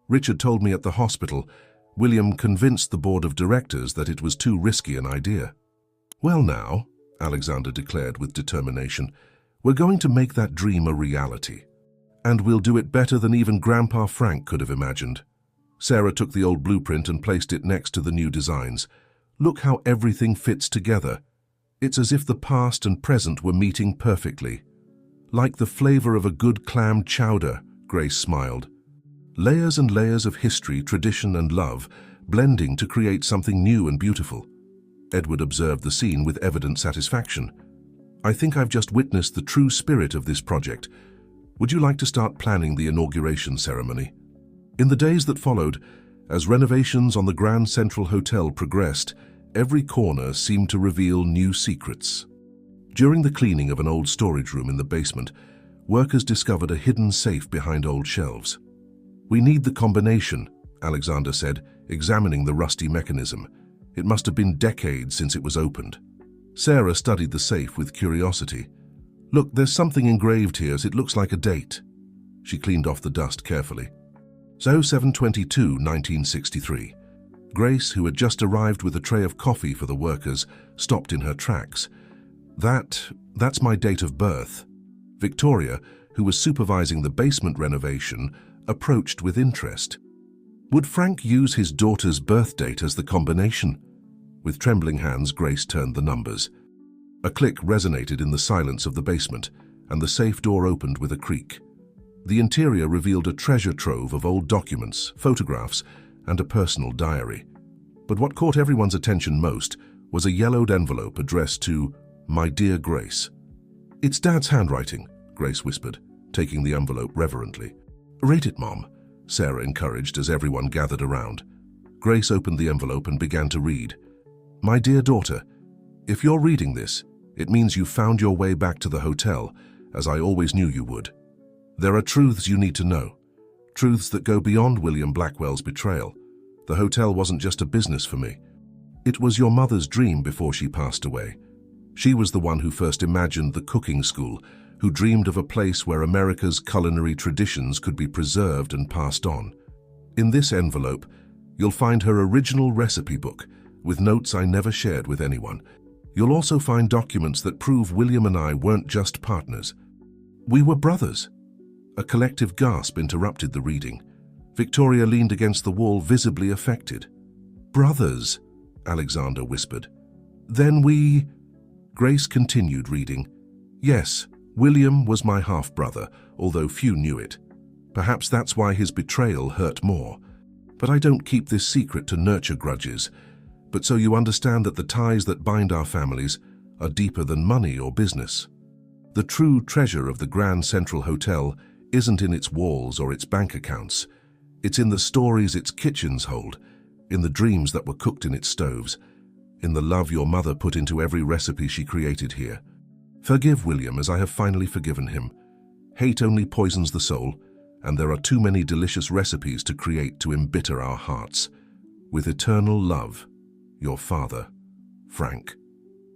"Richard told me at the hospital. William convinced the board of directors that it was too risky an idea." "Well now," Alexander declared with determination, We're going to make that dream a reality. And we'll do it better than even Grandpa Frank could have imagined. Sarah took the old blueprint and placed it next to the new designs. Look how everything fits together. It's as if the past and present were meeting perfectly. Like the flavor of a good clam chowder, Grace smiled. Layers and layers of history, tradition, and love, blending to create something new and beautiful. Edward observed the scene with evident satisfaction. I think I've just witnessed the true spirit of this project. Would you like to start planning the inauguration ceremony? In the days that followed, as renovations on the Grand Central Hotel progressed, every corner seemed to reveal new secrets. During the cleaning of an old storage room in the basement, workers discovered a hidden safe behind old shelves. We need the combination, Alexander said, examining the rusty mechanism. It must have been decades since it was opened. Sarah studied the safe with curiosity. Look, there's something engraved here as it looks like a date. She cleaned off the dust carefully. 07/22/1963. Grace, who had just arrived with a tray of coffee for the workers, stopped in her tracks. That's my date of birth. Victoria, who was supervising the basement renovation, approached with interest. Would Frank use his daughter's birth date as the combination? With trembling hands, Grace turned the numbers. A click resonated in the silence of the basement, and the safe door opened with a creak. The interior revealed a treasure trove of old documents, photographs, and a personal diary. But what caught everyone's attention most was a yellowed envelope addressed to My Dear Grace. It's Dad's handwriting, Grace whispered, taking the envelope reverently. Read it, Mom, Sarah encouraged as everyone gathered around. Grace opened the envelope and began to read. My dear daughter, if you're reading this, it means you found your way back to the hotel, as I always knew you would. There are truths you need to know, truths that go beyond William Blackwell's betrayal. The hotel wasn't just a business for me. It was your mother's dream before she passed away. She was the one who first imagined the cooking school, who dreamed of a place where America's culinary traditions could be preserved and passed on. In this envelope, you'll find her original recipe book, with notes I never shared with anyone. You'll also find documents that prove William and I weren't just partners. We were brothers. A collective gasp interrupted the reading. Victoria leaned against the wall, visibly affected. Brothers, Alexander whispered. Then we... Grace continued reading. Yes, William was my half-brother, although few knew it. Perhaps that's why his betrayal hurt more. But I don't keep this secret to nurture grudges, but so you understand that the ties that bind our families are deeper than money or business. The true treasure of the Grand Central Hotel isn't in its walls or its bank accounts. It's in the stories its kitchens hold, in the dreams that were cooked in its stoves, in the love your mother put into every recipe she created here. Forgive William as I have finally forgiven him. Hate only poisons the soul, and there are too many delicious recipes to create to embitter our hearts. With eternal love, your father, Frank.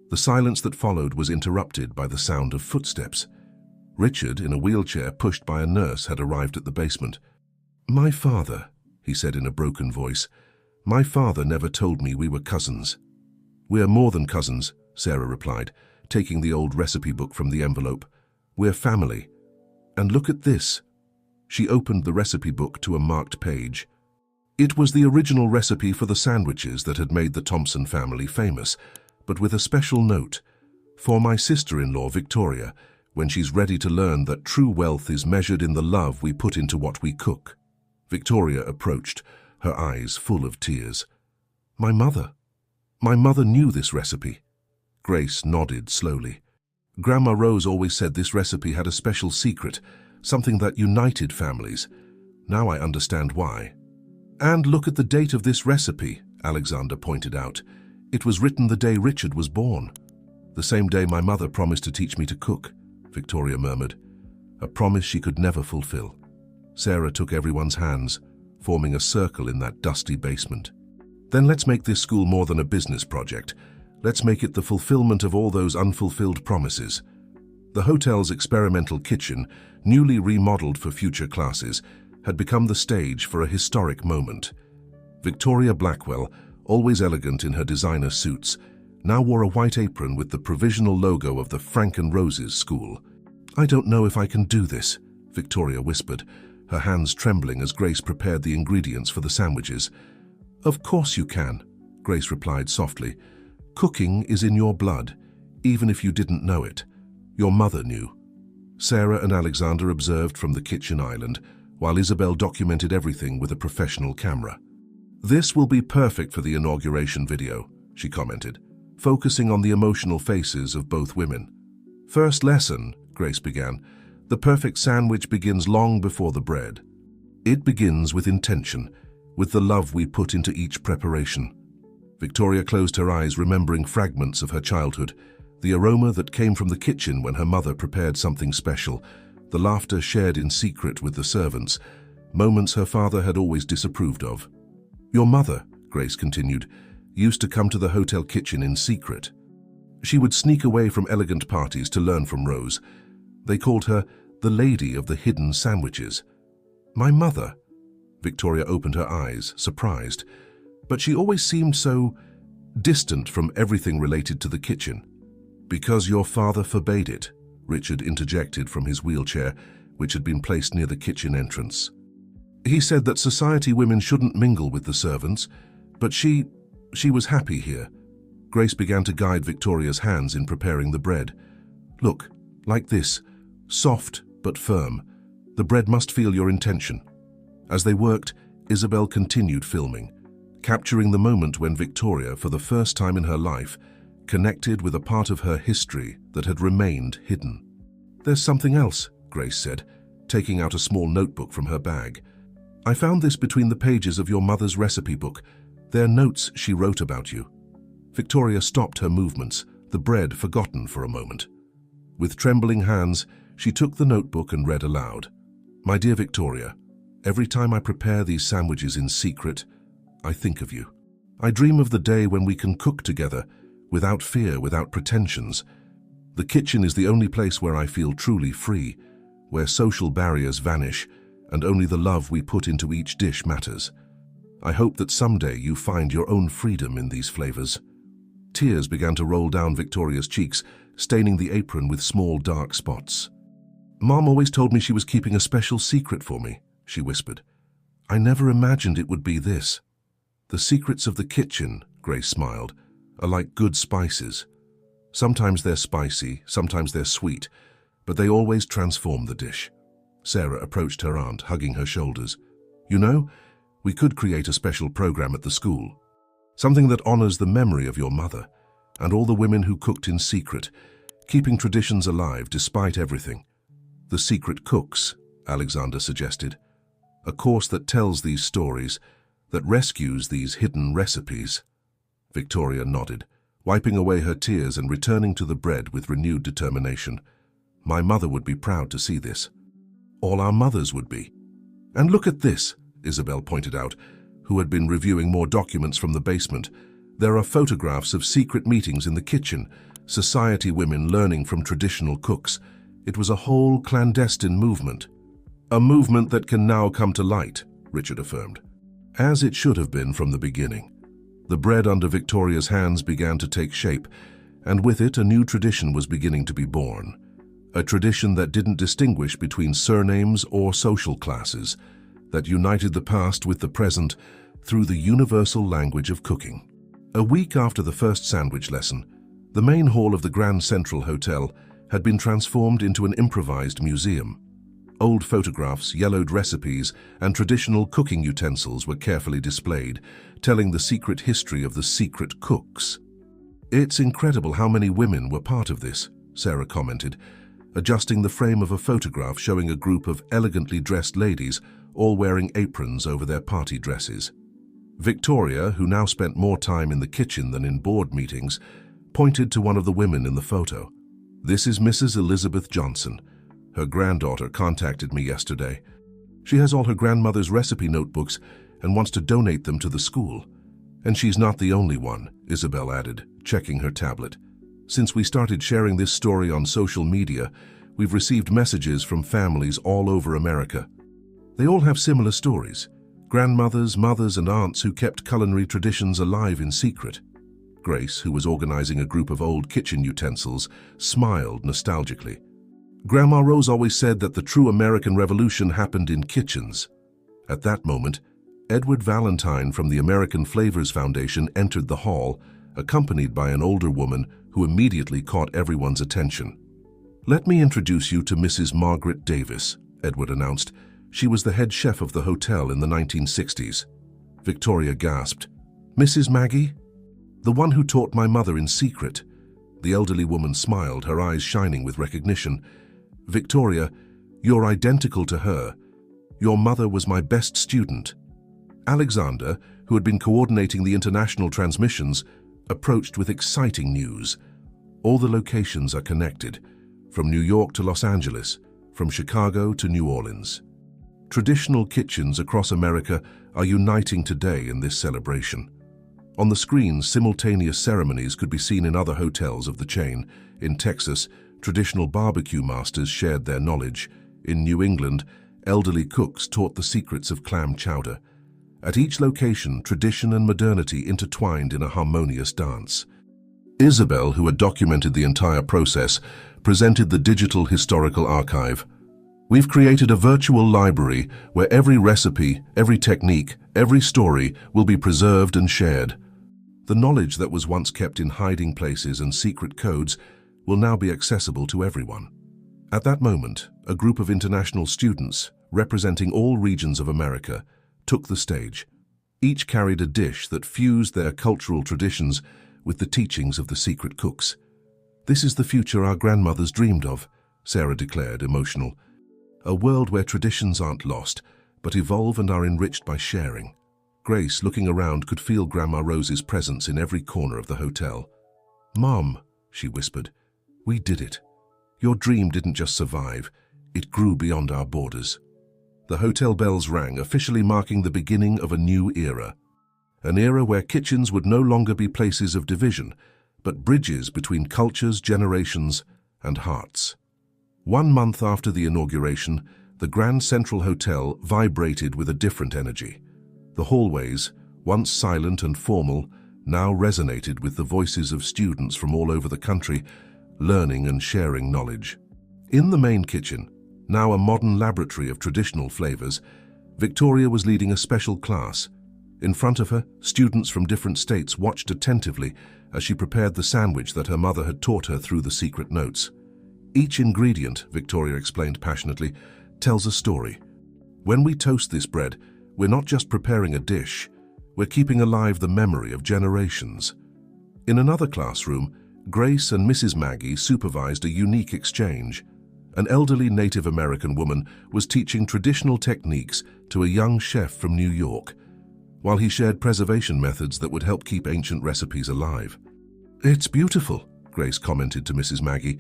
The silence that followed was interrupted by the sound of footsteps. Richard, in a wheelchair pushed by a nurse, had arrived at the basement. My father, he said in a broken voice. My father never told me we were cousins. We're more than cousins, Sarah replied, taking the old recipe book from the envelope. We're family. And look at this. She opened the recipe book to a marked page. It was the original recipe for the sandwiches that had made the Thompson family famous, but with a special note. For my sister-in-law, Victoria, when she's ready to learn that true wealth is measured in the love we put into what we cook. Victoria approached, her eyes full of tears. My mother knew this recipe. Grace nodded slowly. Grandma Rose always said this recipe had a special secret, something that united families. Now I understand why. And look at the date of this recipe, Alexander pointed out. It was written the day Richard was born. The same day my mother promised to teach me to cook, Victoria murmured. A promise she could never fulfill. Sarah took everyone's hands, forming a circle in that dusty basement. Then let's make this school more than a business project. Let's make it the fulfillment of all those unfulfilled promises. The hotel's experimental kitchen, newly remodeled for future classes, had become the stage for a historic moment. Victoria Blackwell, always elegant in her designer suits, now wore a white apron with the provisional logo of the Frank and Roses School. "I don't know if I can do this," Victoria whispered, her hands trembling as Grace prepared the ingredients for the sandwiches. "Of course you can," Grace replied softly. "Cooking is in your blood, even if you didn't know it. Your mother knew." Sarah and Alexander observed from the kitchen island, while Isabel documented everything with a professional camera. "This will be perfect for the inauguration video," she commented, focusing on the emotional faces of both women. "First lesson," Grace began. "The perfect sandwich begins long before the bread. It begins with intention, with the love we put into each preparation." Victoria closed her eyes, remembering fragments of her childhood, the aroma that came from the kitchen when her mother prepared something special, the laughter shared in secret with the servants, moments her father had always disapproved of. "Your mother," Grace continued, "used to come to the hotel kitchen in secret. She would sneak away from elegant parties to learn from Rose. They called her the Lady of the Hidden Sandwiches." "My mother?" Victoria opened her eyes, surprised. "But she always seemed so distant from everything related to the kitchen." "Because your father forbade it," Richard interjected from his wheelchair, which had been placed near the kitchen entrance. "He said that society women shouldn't mingle with the servants, but she was happy here." Grace began to guide Victoria's hands in preparing the bread. "Look, like this, soft but firm. The bread must feel your intention." As they worked, Isabel continued filming, capturing the moment when Victoria, for the first time in her life, connected with a part of her history that had remained hidden. "There's something else," Grace said, taking out a small notebook from her bag. "I found this between the pages of your mother's recipe book. They're notes she wrote about you." Victoria stopped her movements, the bread forgotten for a moment. With trembling hands, she took the notebook and read aloud. "My dear Victoria, every time I prepare these sandwiches in secret, I think of you. I dream of the day when we can cook together, without fear, without pretensions. The kitchen is the only place where I feel truly free, where social barriers vanish, and only the love we put into each dish matters. I hope that someday you find your own freedom in these flavors." Tears began to roll down Victoria's cheeks, staining the apron with small dark spots. "Mom always told me she was keeping a special secret for me," she whispered. "I never imagined it would be this." "The secrets of the kitchen," Grace smiled, "are like good spices. Sometimes they're spicy, sometimes they're sweet, but they always transform the dish." Sarah approached her aunt, hugging her shoulders. "You know, we could create a special program at the school. Something that honors the memory of your mother and all the women who cooked in secret, keeping traditions alive despite everything. The Secret Cooks," Alexander suggested. "A course that tells these stories, that rescues these hidden recipes." Victoria nodded, wiping away her tears and returning to the bread with renewed determination. "My mother would be proud to see this. All our mothers would be." "And look at this," Isabel pointed out, who had been reviewing more documents from the basement. "There are photographs of secret meetings in the kitchen, society women learning from traditional cooks. It was a whole clandestine movement." "A movement that can now come to light," Richard affirmed. "As it should have been from the beginning." The bread under Victoria's hands began to take shape, and with it a new tradition was beginning to be born. A tradition that didn't distinguish between surnames or social classes, that united the past with the present through the universal language of cooking. A week after the first sandwich lesson, the main hall of the Grand Central Hotel had been transformed into an improvised museum. Old photographs, yellowed recipes, and traditional cooking utensils were carefully displayed, telling the secret history of the secret cooks. "It's incredible how many women were part of this," Sarah commented, adjusting the frame of a photograph showing a group of elegantly dressed ladies, all wearing aprons over their party dresses. Victoria, who now spent more time in the kitchen than in board meetings, pointed to one of the women in the photo. "This is Mrs. Elizabeth Johnson. Her granddaughter contacted me yesterday. She has all her grandmother's recipe notebooks and wants to donate them to the school. And she's not the only one," Isabel added, checking her tablet. "Since we started sharing this story on social media, we've received messages from families all over America. They all have similar stories. Grandmothers, mothers, and aunts who kept culinary traditions alive in secret." Grace, who was organizing a group of old kitchen utensils, smiled nostalgically. Grandma Rose always said that the true American Revolution happened in kitchens. At that moment, Edward Valentine from the American Flavors Foundation entered the hall, accompanied by an older woman who immediately caught everyone's attention. "Let me introduce you to Mrs. Margaret Davis," Edward announced. She was the head chef of the hotel in the 1960s. Victoria gasped. "Mrs. Maggie? The one who taught my mother in secret." The elderly woman smiled, her eyes shining with recognition. "Victoria, you're identical to her. Your mother was my best student." Alexander, who had been coordinating the international transmissions, approached with exciting news. "All the locations are connected, from New York to Los Angeles, from Chicago to New Orleans. Traditional kitchens across America are uniting today in this celebration." On the screens, simultaneous ceremonies could be seen in other hotels of the chain. In Texas, traditional barbecue masters shared their knowledge. In New England, elderly cooks taught the secrets of clam chowder. At each location, tradition and modernity intertwined in a harmonious dance. Isabel, who had documented the entire process, presented the digital historical archive. "We've created a virtual library where every recipe, every technique, every story will be preserved and shared. The knowledge that was once kept in hiding places and secret codes will now be accessible to everyone." At that moment, a group of international students, representing all regions of America, took the stage. Each carried a dish that fused their cultural traditions with the teachings of the secret cooks. "This is the future our grandmothers dreamed of," Sarah declared, emotional. "A world where traditions aren't lost, but evolve and are enriched by sharing." Grace, looking around, could feel Grandma Rose's presence in every corner of the hotel. "Mom," she whispered, "we did it. Your dream didn't just survive, it grew beyond our borders." The hotel bells rang, officially marking the beginning of a new era. An era where kitchens would no longer be places of division, but bridges between cultures, generations, and hearts. 1 month after the inauguration, the Grand Central Hotel vibrated with a different energy. The hallways, once silent and formal, now resonated with the voices of students from all over the country, learning and sharing knowledge. In the main kitchen, now a modern laboratory of traditional flavors, Victoria was leading a special class. In front of her, students from different states watched attentively as she prepared the sandwich that her mother had taught her through the secret notes. "Each ingredient," Victoria explained passionately, "tells a story. When we toast this bread, we're not just preparing a dish, we're keeping alive the memory of generations." In another classroom, Grace and Mrs. Maggie supervised a unique exchange. An elderly Native American woman was teaching traditional techniques to a young chef from New York, while he shared preservation methods that would help keep ancient recipes alive. "It's beautiful," Grace commented to Mrs. Maggie.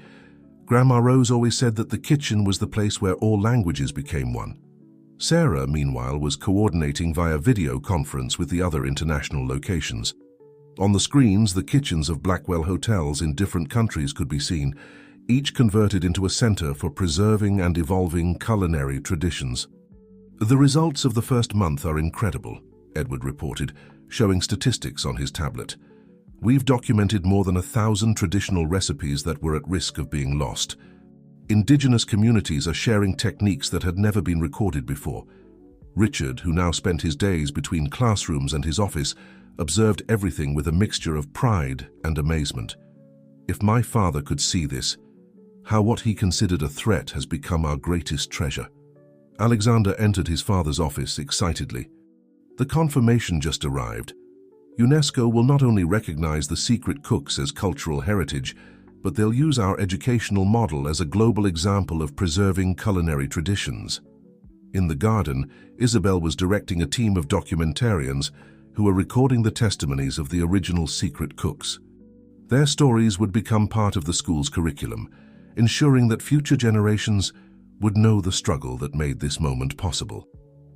"Grandma Rose always said that the kitchen was the place where all languages became one." Sarah, meanwhile, was coordinating via video conference with the other international locations. On the screens, the kitchens of Blackwell hotels in different countries could be seen, each converted into a center for preserving and evolving culinary traditions. "The results of the first month are incredible," Edward reported, showing statistics on his tablet. "We've documented more than 1,000 traditional recipes that were at risk of being lost. Indigenous communities are sharing techniques that had never been recorded before." Richard, who now spent his days between classrooms and his office, observed everything with a mixture of pride and amazement. "If my father could see this, how what he considered a threat has become our greatest treasure." Alexander entered his father's office excitedly. "The confirmation just arrived. UNESCO will not only recognize the secret cooks as cultural heritage, but they'll use our educational model as a global example of preserving culinary traditions." In the garden, Isabel was directing a team of documentarians who were recording the testimonies of the original secret cooks. Their stories would become part of the school's curriculum, ensuring that future generations would know the struggle that made this moment possible.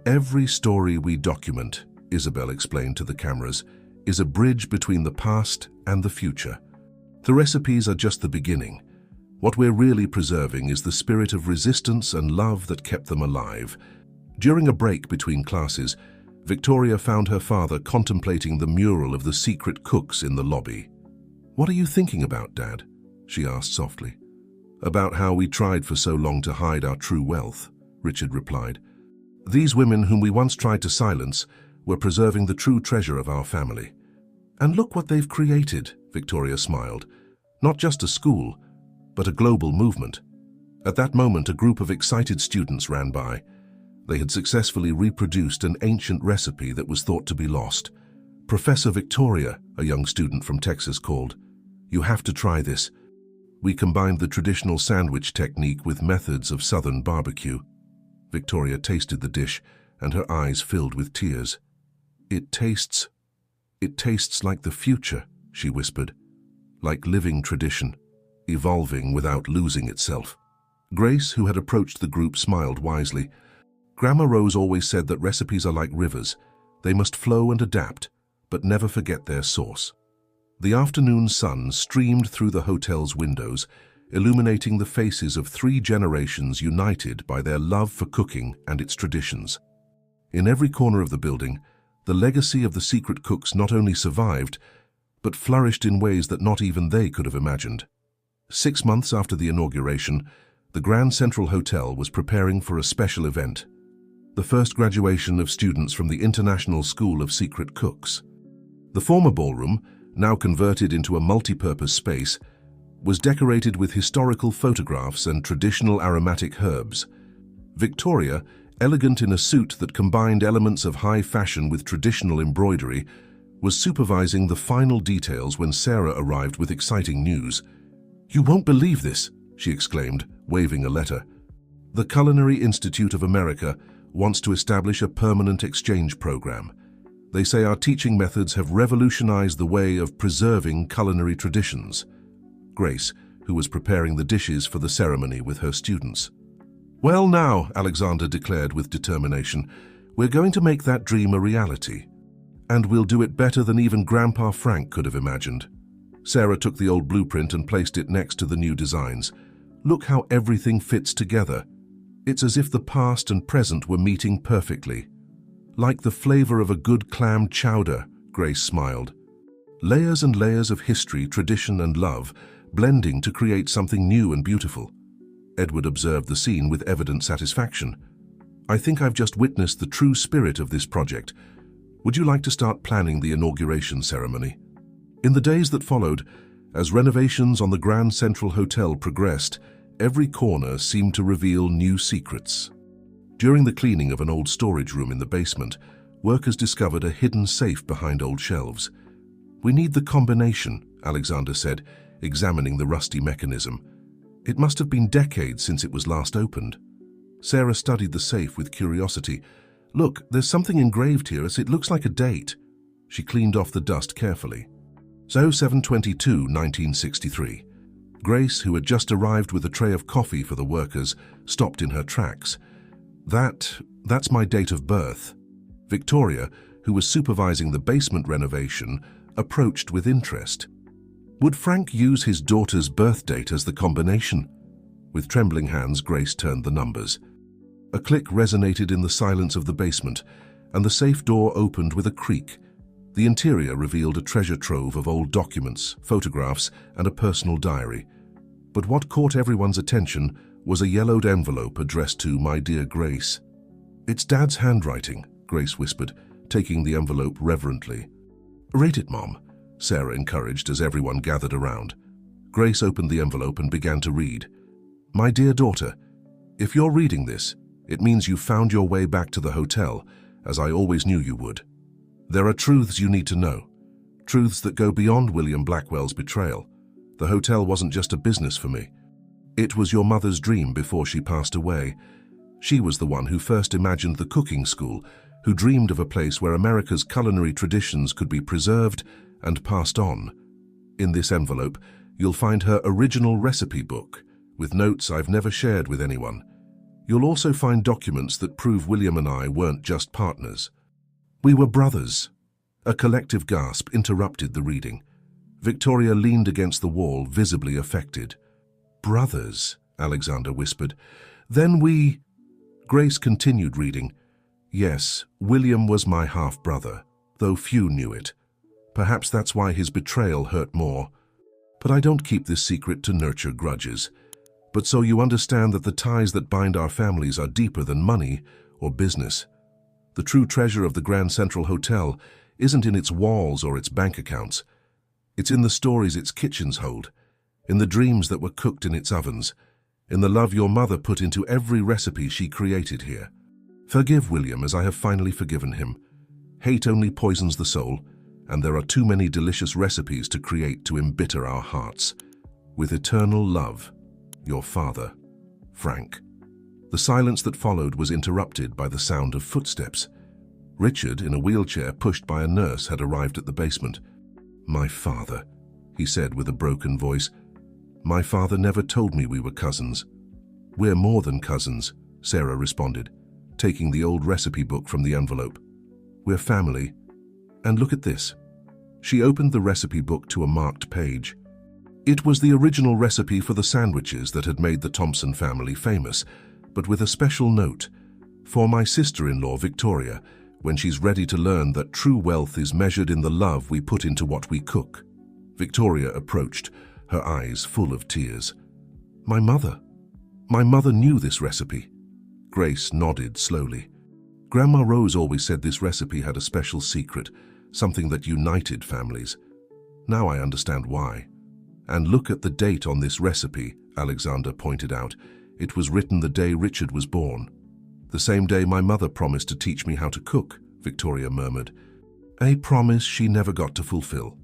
"Every story we document," Isabel explained to the cameras, "is a bridge between the past and the future. The recipes are just the beginning. What we're really preserving is the spirit of resistance and love that kept them alive." During a break between classes, Victoria found her father contemplating the mural of the secret cooks in the lobby. "What are you thinking about, Dad?" she asked softly. About how we tried for so long to hide our true wealth, Richard replied. These women whom we once tried to silence were preserving the true treasure of our family. And look what they've created, Victoria smiled. Not just a school, but a global movement. At that moment, a group of excited students ran by. They had successfully reproduced an ancient recipe that was thought to be lost. Professor Victoria, a young student from Texas, called. You have to try this. We combined the traditional sandwich technique with methods of Southern barbecue. Victoria tasted the dish, and her eyes filled with tears. It tastes like the future, she whispered. Like living tradition, evolving without losing itself. Grace, who had approached the group, smiled wisely. Grandma Rose always said that recipes are like rivers. They must flow and adapt, but never forget their source. The afternoon sun streamed through the hotel's windows, illuminating the faces of 3 generations united by their love for cooking and its traditions. In every corner of the building, the legacy of the secret cooks not only survived, but flourished in ways that not even they could have imagined. 6 months after the inauguration, the Grand Central Hotel was preparing for a special event, the first graduation of students from the International School of Secret Cooks. The former ballroom, now converted into a multi-purpose space, was decorated with historical photographs and traditional aromatic herbs. Victoria, elegant in a suit that combined elements of high fashion with traditional embroidery, was supervising the final details when Sarah arrived with exciting news. You won't believe this, she exclaimed, waving a letter. The Culinary Institute of America wants to establish a permanent exchange program. They say our teaching methods have revolutionized the way of preserving culinary traditions. Grace, who was preparing the dishes for the ceremony with her students. Well now, Alexander declared with determination, we're going to make that dream a reality. And we'll do it better than even Grandpa Frank could have imagined. Sarah took the old blueprint and placed it next to the new designs. Look how everything fits together. It's as if the past and present were meeting perfectly. Like the flavor of a good clam chowder, Grace smiled. Layers and layers of history, tradition, and love, blending to create something new and beautiful. Edward observed the scene with evident satisfaction. I think I've just witnessed the true spirit of this project. Would you like to start planning the inauguration ceremony? In the days that followed, as renovations on the Grand Central Hotel progressed, every corner seemed to reveal new secrets. During the cleaning of an old storage room in the basement, workers discovered a hidden safe behind old shelves. We need the combination, Alexander said, examining the rusty mechanism. It must have been decades since it was last opened. Sarah studied the safe with curiosity. Look, there's something engraved here as it looks like a date. She cleaned off the dust carefully. 07/22/1963. Grace, who had just arrived with a tray of coffee for the workers, stopped in her tracks. That's my date of birth. Victoria, who was supervising the basement renovation, approached with interest. Would Frank use his daughter's birth date as the combination? With trembling hands, Grace turned the numbers. A click resonated in the silence of the basement, and the safe door opened with a creak. The interior revealed a treasure trove of old documents, photographs, and a personal diary. But what caught everyone's attention was a yellowed envelope addressed to My Dear Grace. It's Dad's handwriting, Grace whispered, taking the envelope reverently. Read it, Mom, Sarah encouraged as everyone gathered around. Grace opened the envelope and began to read. My dear daughter, if you're reading this, it means you found your way back to the hotel, as I always knew you would. There are truths you need to know, truths that go beyond William Blackwell's betrayal. The hotel wasn't just a business for me. It was your mother's dream before she passed away. She was the one who first imagined the cooking school, who dreamed of a place where America's culinary traditions could be preserved and passed on. In this envelope, you'll find her original recipe book, with notes I've never shared with anyone. You'll also find documents that prove William and I weren't just partners. We were brothers. A collective gasp interrupted the reading. Victoria leaned against the wall, visibly affected. Brothers, Alexander whispered. Then we... Grace continued reading. Yes, William was my half-brother, though few knew it. Perhaps that's why his betrayal hurt more. But I don't keep this secret to nurture grudges, but so you understand that the ties that bind our families are deeper than money or business. The true treasure of the Grand Central Hotel isn't in its walls or its bank accounts. It's in the stories its kitchens hold, in the dreams that were cooked in its ovens, in the love your mother put into every recipe she created here. Forgive William as I have finally forgiven him. Hate only poisons the soul, and there are too many delicious recipes to create to embitter our hearts. With eternal love, your father, Frank. The silence that followed was interrupted by the sound of footsteps. Richard, in a wheelchair pushed by a nurse, had arrived at the basement. "My father," he said with a broken voice. "My father never told me we were cousins." "We're more than cousins," Sarah responded, taking the old recipe book from the envelope. "We're family. And look at this." She opened the recipe book to a marked page. It was the original recipe for the sandwiches that had made the Thompson family famous, but with a special note: "For my sister-in-law, Victoria, when she's ready to learn that true wealth is measured in the love we put into what we cook." Victoria approached, her eyes full of tears. My mother knew this recipe." Grace nodded slowly. "Grandma Rose always said this recipe had a special secret, something that united families. Now I understand why. And look at the date on this recipe," Alexander pointed out. "It was written the day Richard was born." "The same day my mother promised to teach me how to cook," Victoria murmured. "A promise she never got to fulfill."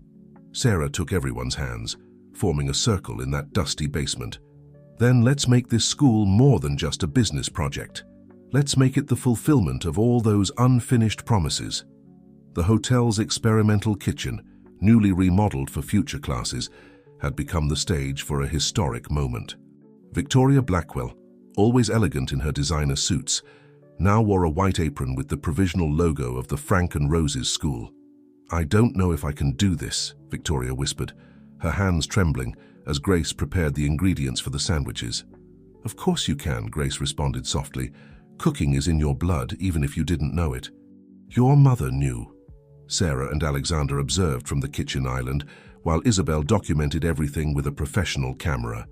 Sarah took everyone's hands, forming a circle in that dusty basement. "Then let's make this school more than just a business project. Let's make it the fulfillment of all those unfinished promises." The hotel's experimental kitchen, newly remodeled for future classes, had become the stage for a historic moment. Victoria Blackwell, always elegant in her designer suits, now wore a white apron with the provisional logo of the Frank and Rose's school. "I don't know if I can do this," Victoria whispered, her hands trembling as Grace prepared the ingredients for the sandwiches. "Of course you can," Grace responded softly. "Cooking is in your blood, even if you didn't know it." "Your mother knew," Sarah and Alexander observed from the kitchen island, while Isabel documented everything with a professional camera.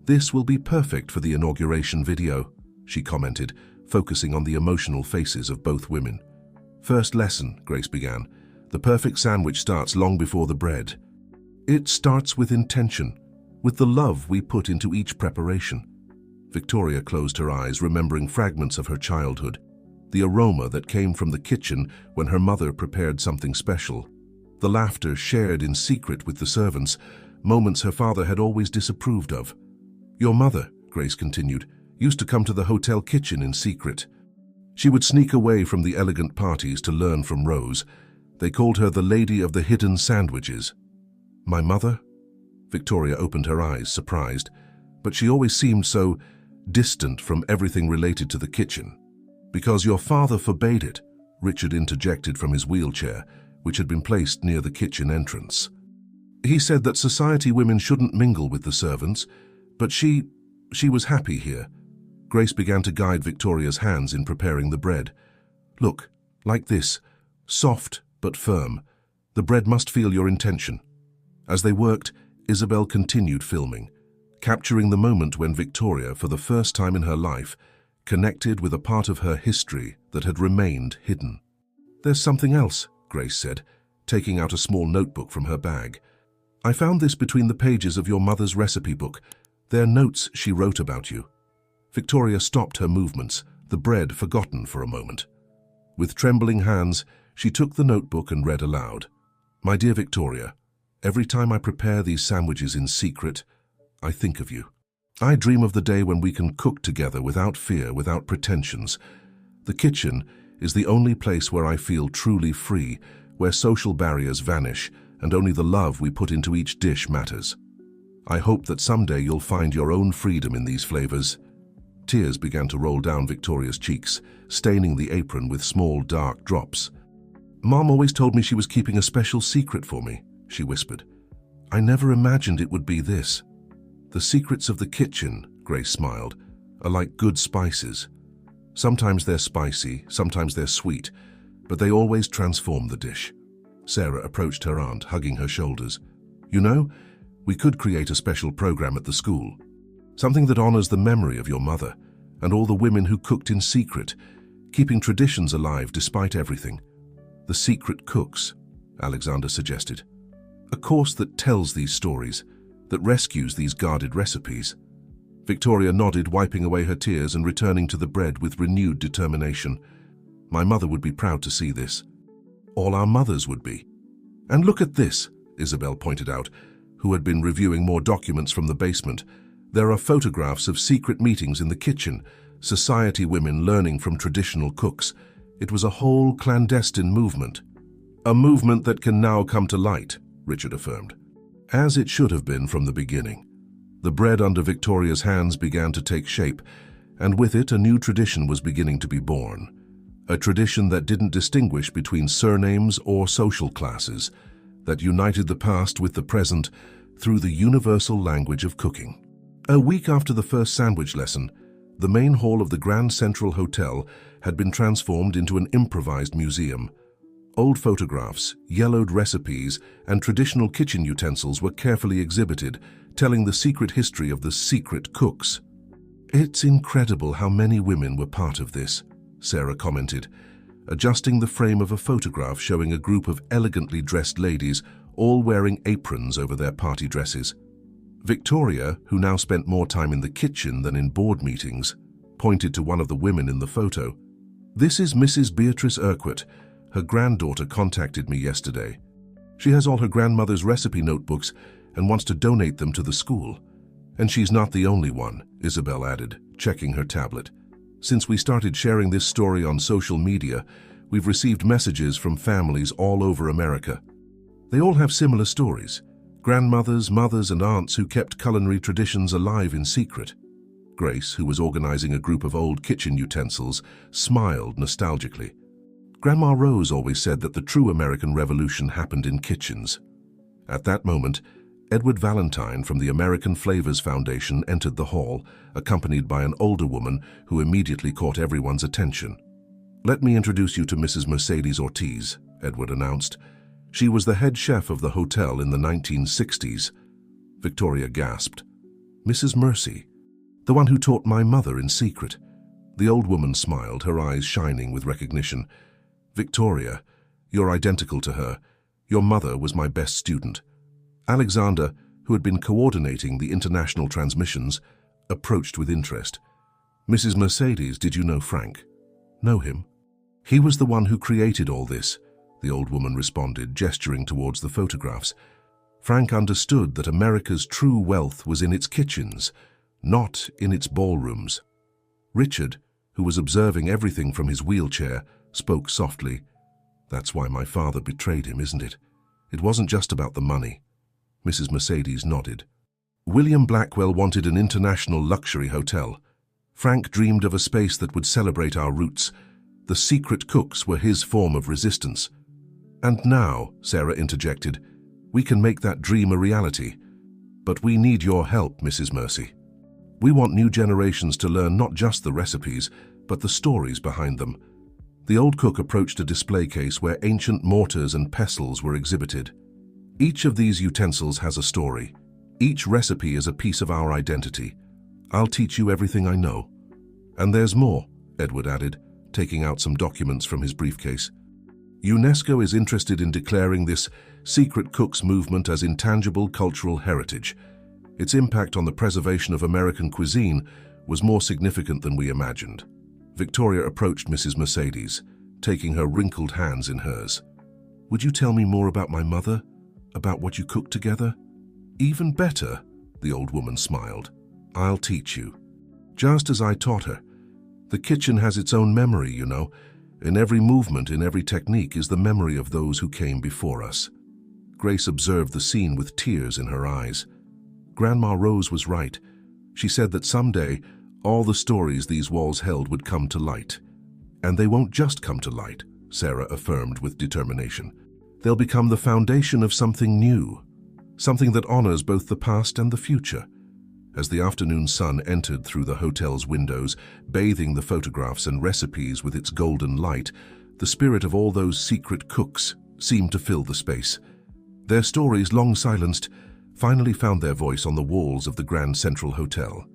"This will be perfect for the inauguration video," she commented, focusing on the emotional faces of both women. "First lesson," Grace began. "The perfect sandwich starts long before the bread. It starts with intention, with the love we put into each preparation." Victoria closed her eyes, remembering fragments of her childhood. The aroma that came from the kitchen when her mother prepared something special. The laughter shared in secret with the servants, moments her father had always disapproved of. "Your mother," Grace continued, "used to come to the hotel kitchen in secret. She would sneak away from the elegant parties to learn from Rose. They called her the Lady of the Hidden Sandwiches." "My mother?" Victoria opened her eyes, surprised, but she always seemed so distant from everything related to the kitchen. "Because your father forbade it," Richard interjected from his wheelchair, which had been placed near the kitchen entrance. "He said that society women shouldn't mingle with the servants, but she was happy here." Grace began to guide Victoria's hands in preparing the bread. "Look, like this, soft but firm. The bread must feel your intention." As they worked, Isabel continued filming, capturing the moment when Victoria, for the first time in her life, connected with a part of her history that had remained hidden. "There's something else," Grace said, taking out a small notebook from her bag. "I found this between the pages of your mother's recipe book. They're notes she wrote about you." Victoria stopped her movements, the bread forgotten for a moment. With trembling hands, she took the notebook and read aloud. "My dear Victoria, every time I prepare these sandwiches in secret, I think of you. I dream of the day when we can cook together without fear, without pretensions. The kitchen is the only place where I feel truly free, where social barriers vanish and only the love we put into each dish matters. I hope that someday you'll find your own freedom in these flavors." Tears began to roll down Victoria's cheeks, staining the apron with small, dark drops. "Mom always told me she was keeping a special secret for me," she whispered. "I never imagined it would be this." "The secrets of the kitchen," Grace smiled, "are like good spices. Sometimes they're spicy, sometimes they're sweet, but they always transform the dish." Sarah approached her aunt, hugging her shoulders. "You know, we could create a special program at the school. Something that honors the memory of your mother and all the women who cooked in secret, keeping traditions alive despite everything. The Secret Cooks, Alexander suggested. A course that tells these stories, that rescues these guarded recipes. Victoria nodded, wiping away her tears and returning to the bread with renewed determination. My mother would be proud to see this. All our mothers would be. And look at this, Isabel pointed out, who had been reviewing more documents from the basement. There are photographs of secret meetings in the kitchen, society women learning from traditional cooks. It was a whole clandestine movement. A movement that can now come to light, Richard affirmed. As it should have been from the beginning. The bread under Victoria's hands began to take shape, and with it a new tradition was beginning to be born. A tradition that didn't distinguish between surnames or social classes, that united the past with the present through the universal language of cooking. A week after the first sandwich lesson, the main hall of the Grand Central Hotel had been transformed into an improvised museum. Old photographs, yellowed recipes, and traditional kitchen utensils were carefully exhibited, telling the secret history of the secret cooks. It's incredible how many women were part of this, Sarah commented, adjusting the frame of a photograph showing a group of elegantly dressed ladies, all wearing aprons over their party dresses. Victoria, who now spent more time in the kitchen than in board meetings, pointed to one of the women in the photo. This is Mrs. Beatrice Urquhart. Her granddaughter contacted me yesterday. She has all her grandmother's recipe notebooks and wants to donate them to the school. And she's not the only one, Isabel added, checking her tablet. Since we started sharing this story on social media, we've received messages from families all over America. They all have similar stories. Grandmothers, mothers, and aunts who kept culinary traditions alive in secret. Grace, who was organizing a group of old kitchen utensils, smiled nostalgically. Grandma Rose always said that the true American Revolution happened in kitchens. At that moment, Edward Valentine from the American Flavors Foundation entered the hall, accompanied by an older woman who immediately caught everyone's attention. "Let me introduce you to Mrs. Mercedes Ortiz," Edward announced. She was the head chef of the hotel in the 1960s. Victoria gasped. "Mrs. Mercy, the one who taught my mother in secret." The old woman smiled, her eyes shining with recognition. "Victoria, you're identical to her. Your mother was my best student." Alexander, who had been coordinating the international transmissions, approached with interest. "Mrs. Mercedes, did you know Frank?" "Know him? He was the one who created all this," the old woman responded, gesturing towards the photographs. "Frank understood that America's true wealth was in its kitchens, not in its ballrooms." Richard, who was observing everything from his wheelchair, spoke softly. "That's why my father betrayed him, isn't it? It wasn't just about the money." Mrs. Mercedes nodded. "William Blackwell wanted an international luxury hotel. Frank dreamed of a space that would celebrate our roots. The secret cooks were his form of resistance. And now," Sarah interjected, "we can make that dream a reality. But we need your help, Mrs. Mercy. We want new generations to learn not just the recipes, but the stories behind them." The old cook approached a display case where ancient mortars and pestles were exhibited. "Each of these utensils has a story. Each recipe is a piece of our identity. I'll teach you everything I know." "And there's more," Edward added, taking out some documents from his briefcase. "UNESCO is interested in declaring this secret cooks movement as intangible cultural heritage. Its impact on the preservation of American cuisine was more significant than we imagined." Victoria approached Mrs. Mercedes, taking her wrinkled hands in hers. "Would you tell me more about my mother? About what you cooked together?" "Even better," the old woman smiled. "I'll teach you. Just as I taught her. The kitchen has its own memory, you know. In every movement, in every technique is the memory of those who came before us." Grace observed the scene with tears in her eyes. Grandma Rose was right. She said that someday, all the stories these walls held would come to light. And they won't just come to light, Sarah affirmed with determination. They'll become the foundation of something new, something that honors both the past and the future. As the afternoon sun entered through the hotel's windows, bathing the photographs and recipes with its golden light, the spirit of all those secret cooks seemed to fill the space. Their stories, long silenced, finally found their voice on the walls of the Grand Central Hotel.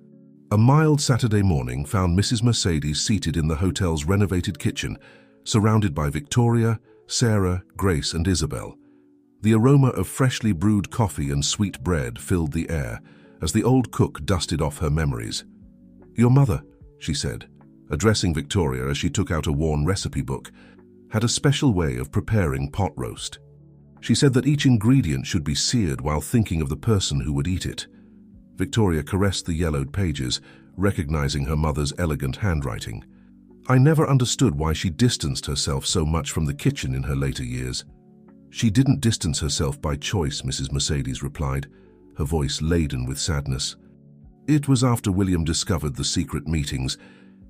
A mild Saturday morning found Mrs. Mercedes seated in the hotel's renovated kitchen, surrounded by Victoria, Sarah, Grace, and Isabel. The aroma of freshly brewed coffee and sweet bread filled the air as the old cook dusted off her memories. "Your mother," she said, addressing Victoria as she took out a worn recipe book, had a special way of preparing pot roast. She said that each ingredient should be seared while thinking of the person who would eat it. Victoria caressed the yellowed pages, recognizing her mother's elegant handwriting. "I never understood why she distanced herself so much from the kitchen in her later years." "She didn't distance herself by choice," Mrs. Mercedes replied, her voice laden with sadness. "It was after William discovered the secret meetings.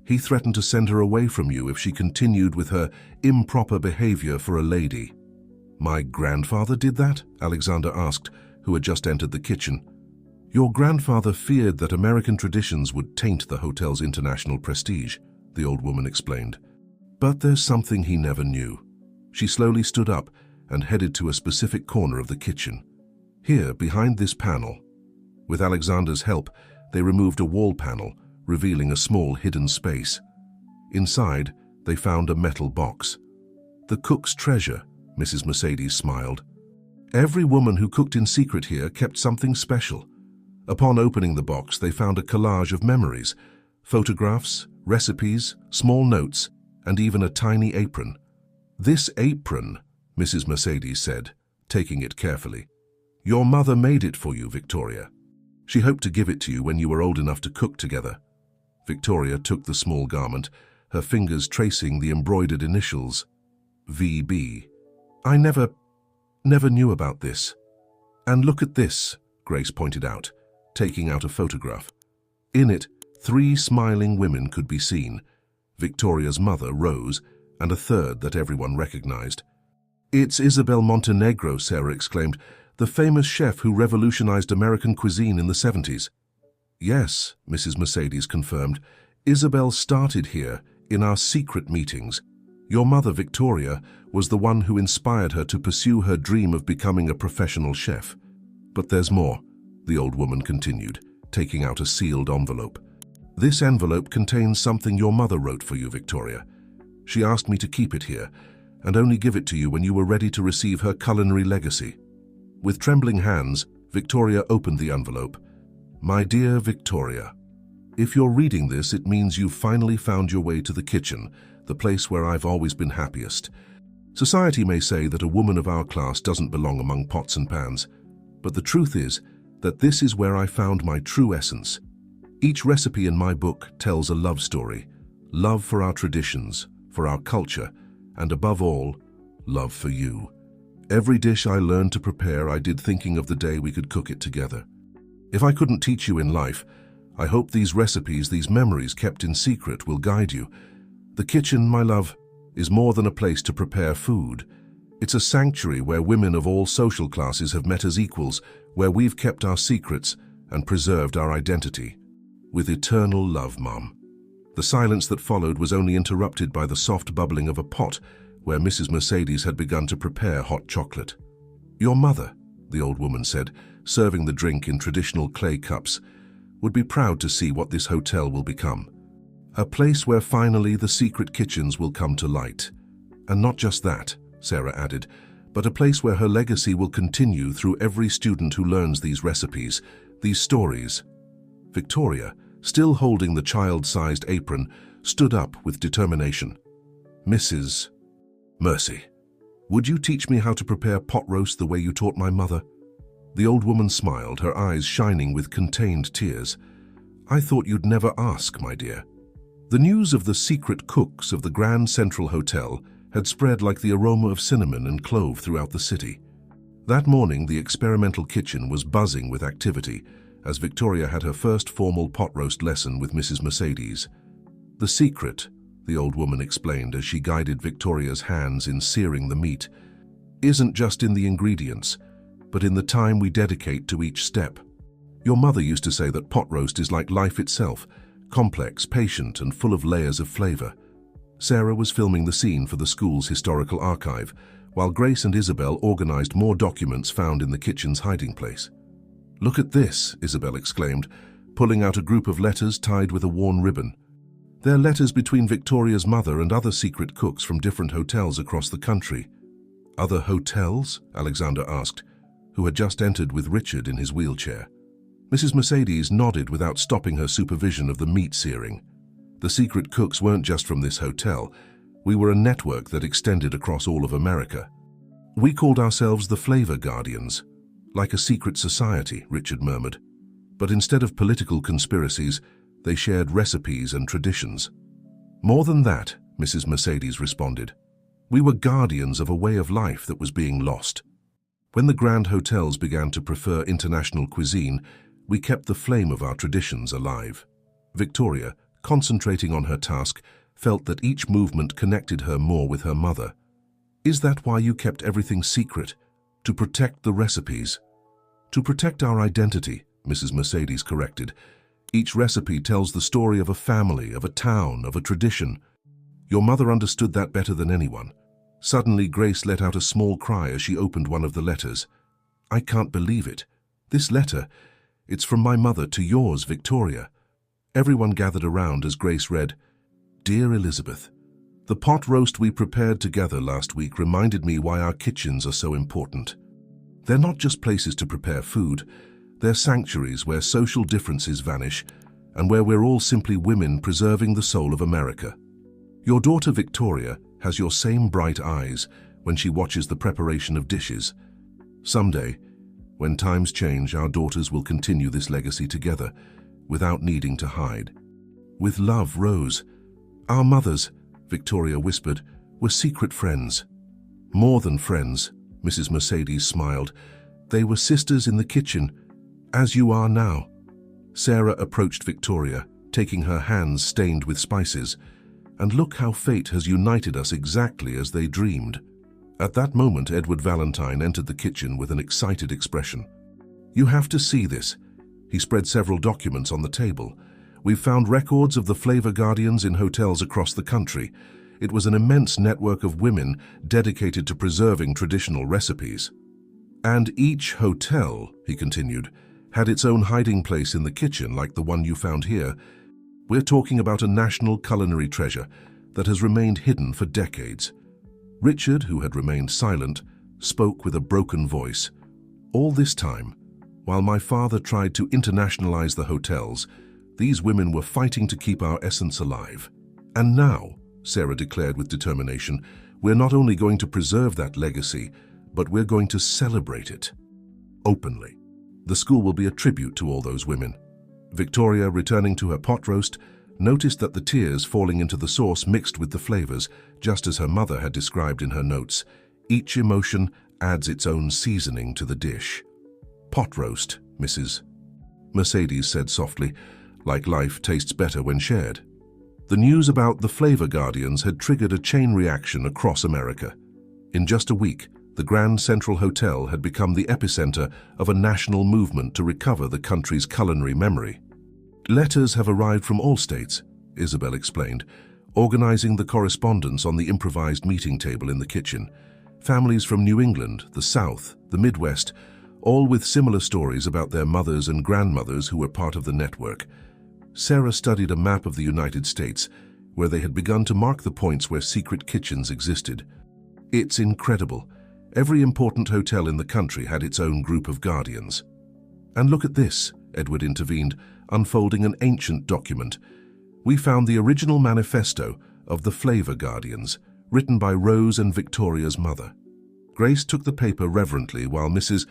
He threatened to send her away from you if she continued with her improper behavior for a lady." "My grandfather did that?" Alexander asked, who had just entered the kitchen. "Your grandfather feared that American traditions would taint the hotel's international prestige," the old woman explained. "But there's something he never knew." She slowly stood up and headed to a specific corner of the kitchen. "Here, behind this panel." With Alexander's help, they removed a wall panel, revealing a small hidden space. Inside, they found a metal box. "The cook's treasure," Mrs. Mercedes smiled. "Every woman who cooked in secret here kept something special." Upon opening the box, they found a collage of memories, photographs, recipes, small notes, and even a tiny apron. "This apron," Mrs. Mercedes said, taking it carefully. "Your mother made it for you, Victoria. She hoped to give it to you when you were old enough to cook together." Victoria took the small garment, her fingers tracing the embroidered initials, VB. "I never knew about this." "And look at this," Grace pointed out, taking out a photograph. In it, 3 smiling women could be seen: Victoria's mother, Rose, and a third that everyone recognized. "It's Isabel Montenegro," Sarah exclaimed, "the famous chef who revolutionized American cuisine in the 70s. "Yes," Mrs. Mercedes confirmed, "Isabel started here, in our secret meetings. Your mother, Victoria, was the one who inspired her to pursue her dream of becoming a professional chef. But there's more," the old woman continued, taking out a sealed envelope. "This envelope contains something your mother wrote for you, Victoria. She asked me to keep it here, and only give it to you when you were ready to receive her culinary legacy." With trembling hands, Victoria opened the envelope. "My dear Victoria, if you're reading this, it means you've finally found your way to the kitchen, the place where I've always been happiest. Society may say that a woman of our class doesn't belong among pots and pans, but the truth is that this is where I found my true essence. Each recipe in my book tells a love story, love for our traditions, for our culture, and above all, love for you. Every dish I learned to prepare, I did thinking of the day we could cook it together. If I couldn't teach you in life, I hope these recipes, these memories kept in secret, will guide you. The kitchen, my love, is more than a place to prepare food. It's a sanctuary where women of all social classes have met as equals, where we've kept our secrets and preserved our identity. With eternal love, Mum." The silence that followed was only interrupted by the soft bubbling of a pot where Mrs. Mercedes had begun to prepare hot chocolate. "Your mother," the old woman said, serving the drink in traditional clay cups, "would be proud to see what this hotel will become. A place where finally the secret kitchens will come to light. And not just that," Sarah added, "but a place where her legacy will continue through every student who learns these recipes, these stories." Victoria, still holding the child-sized apron, stood up with determination. "Mrs. Mercy, would you teach me how to prepare pot roast the way you taught my mother?" The old woman smiled, her eyes shining with contained tears. "I thought you'd never ask, my dear." The news of the secret cooks of the Grand Central Hotel had spread like the aroma of cinnamon and clove throughout the city. That morning, the experimental kitchen was buzzing with activity as Victoria had her first formal pot roast lesson with Mrs. Mercedes. "The secret," the old woman explained as she guided Victoria's hands in searing the meat, "isn't just in the ingredients, but in the time we dedicate to each step. Your mother used to say that pot roast is like life itself, complex, patient, and full of layers of flavor." Sarah was filming the scene for the school's historical archive, while Grace and Isabel organized more documents found in the kitchen's hiding place. "Look at this," Isabel exclaimed, pulling out a group of letters tied with a worn ribbon. They're letters between Victoria's mother and other secret cooks from different hotels across the country. Other hotels? Alexander asked, who had just entered with Richard in his wheelchair. Mrs. Mercedes nodded without stopping her supervision of the meat searing. The secret cooks weren't just from this hotel. We were a network that extended across all of America. We called ourselves the Flavor Guardians, like a secret society, Richard murmured. But instead of political conspiracies, they shared recipes and traditions. More than that, Mrs. Mercedes responded. We were guardians of a way of life that was being lost. When the grand hotels began to prefer international cuisine, we kept the flame of our traditions alive. Victoria, concentrating on her task, felt that each movement connected her more with her mother. Is that why you kept everything secret? To protect the recipes? To protect our identity, Mrs. Mercedes corrected. Each recipe tells the story of a family, of a town, of a tradition. Your mother understood that better than anyone. Suddenly, Grace let out a small cry as she opened one of the letters. I can't believe it. This letter, it's from my mother to yours, Victoria. Everyone gathered around as Grace read, Dear Elizabeth, the pot roast we prepared together last week reminded me why our kitchens are so important. They're not just places to prepare food, they're sanctuaries where social differences vanish and where we're all simply women preserving the soul of America. Your daughter Victoria has your same bright eyes when she watches the preparation of dishes. Someday, when times change, our daughters will continue this legacy together, without needing to hide. With love, Rose. Our mothers, Victoria whispered, were secret friends. More than friends, Mrs. Mercedes smiled. They were sisters in the kitchen, as you are now. Sarah approached Victoria, taking her hands stained with spices. And look how fate has united us exactly as they dreamed. At that moment, Edward Valentine entered the kitchen with an excited expression. You have to see this. He spread several documents on the table. We've found records of the Flavor Guardians in hotels across the country. It was an immense network of women dedicated to preserving traditional recipes. And each hotel, he continued, had its own hiding place in the kitchen like the one you found here. We're talking about a national culinary treasure that has remained hidden for decades. Richard, who had remained silent, spoke with a broken voice. All this time, while my father tried to internationalize the hotels, these women were fighting to keep our essence alive. And now, Sarah declared with determination, we're not only going to preserve that legacy, but we're going to celebrate it. Openly. The school will be a tribute to all those women. Victoria, returning to her pot roast, noticed that the tears falling into the sauce mixed with the flavors, just as her mother had described in her notes. Each emotion adds its own seasoning to the dish. Pot roast, Mrs. Mercedes said softly, like life tastes better when shared. The news about the Flavor Guardians had triggered a chain reaction across America. In just a week, the Grand Central Hotel had become the epicenter of a national movement to recover the country's culinary memory. Letters have arrived from all states, Isabel explained, organizing the correspondence on the improvised meeting table in the kitchen. Families from New England, the South, the Midwest, all with similar stories about their mothers and grandmothers who were part of the network. Sarah studied a map of the United States, where they had begun to mark the points where secret kitchens existed. It's incredible. Every important hotel in the country had its own group of guardians. And look at this, Edward intervened, unfolding an ancient document. We found the original manifesto of the Flavor Guardians, written by Rose and Victoria's mother. Grace took the paper reverently while Mrs.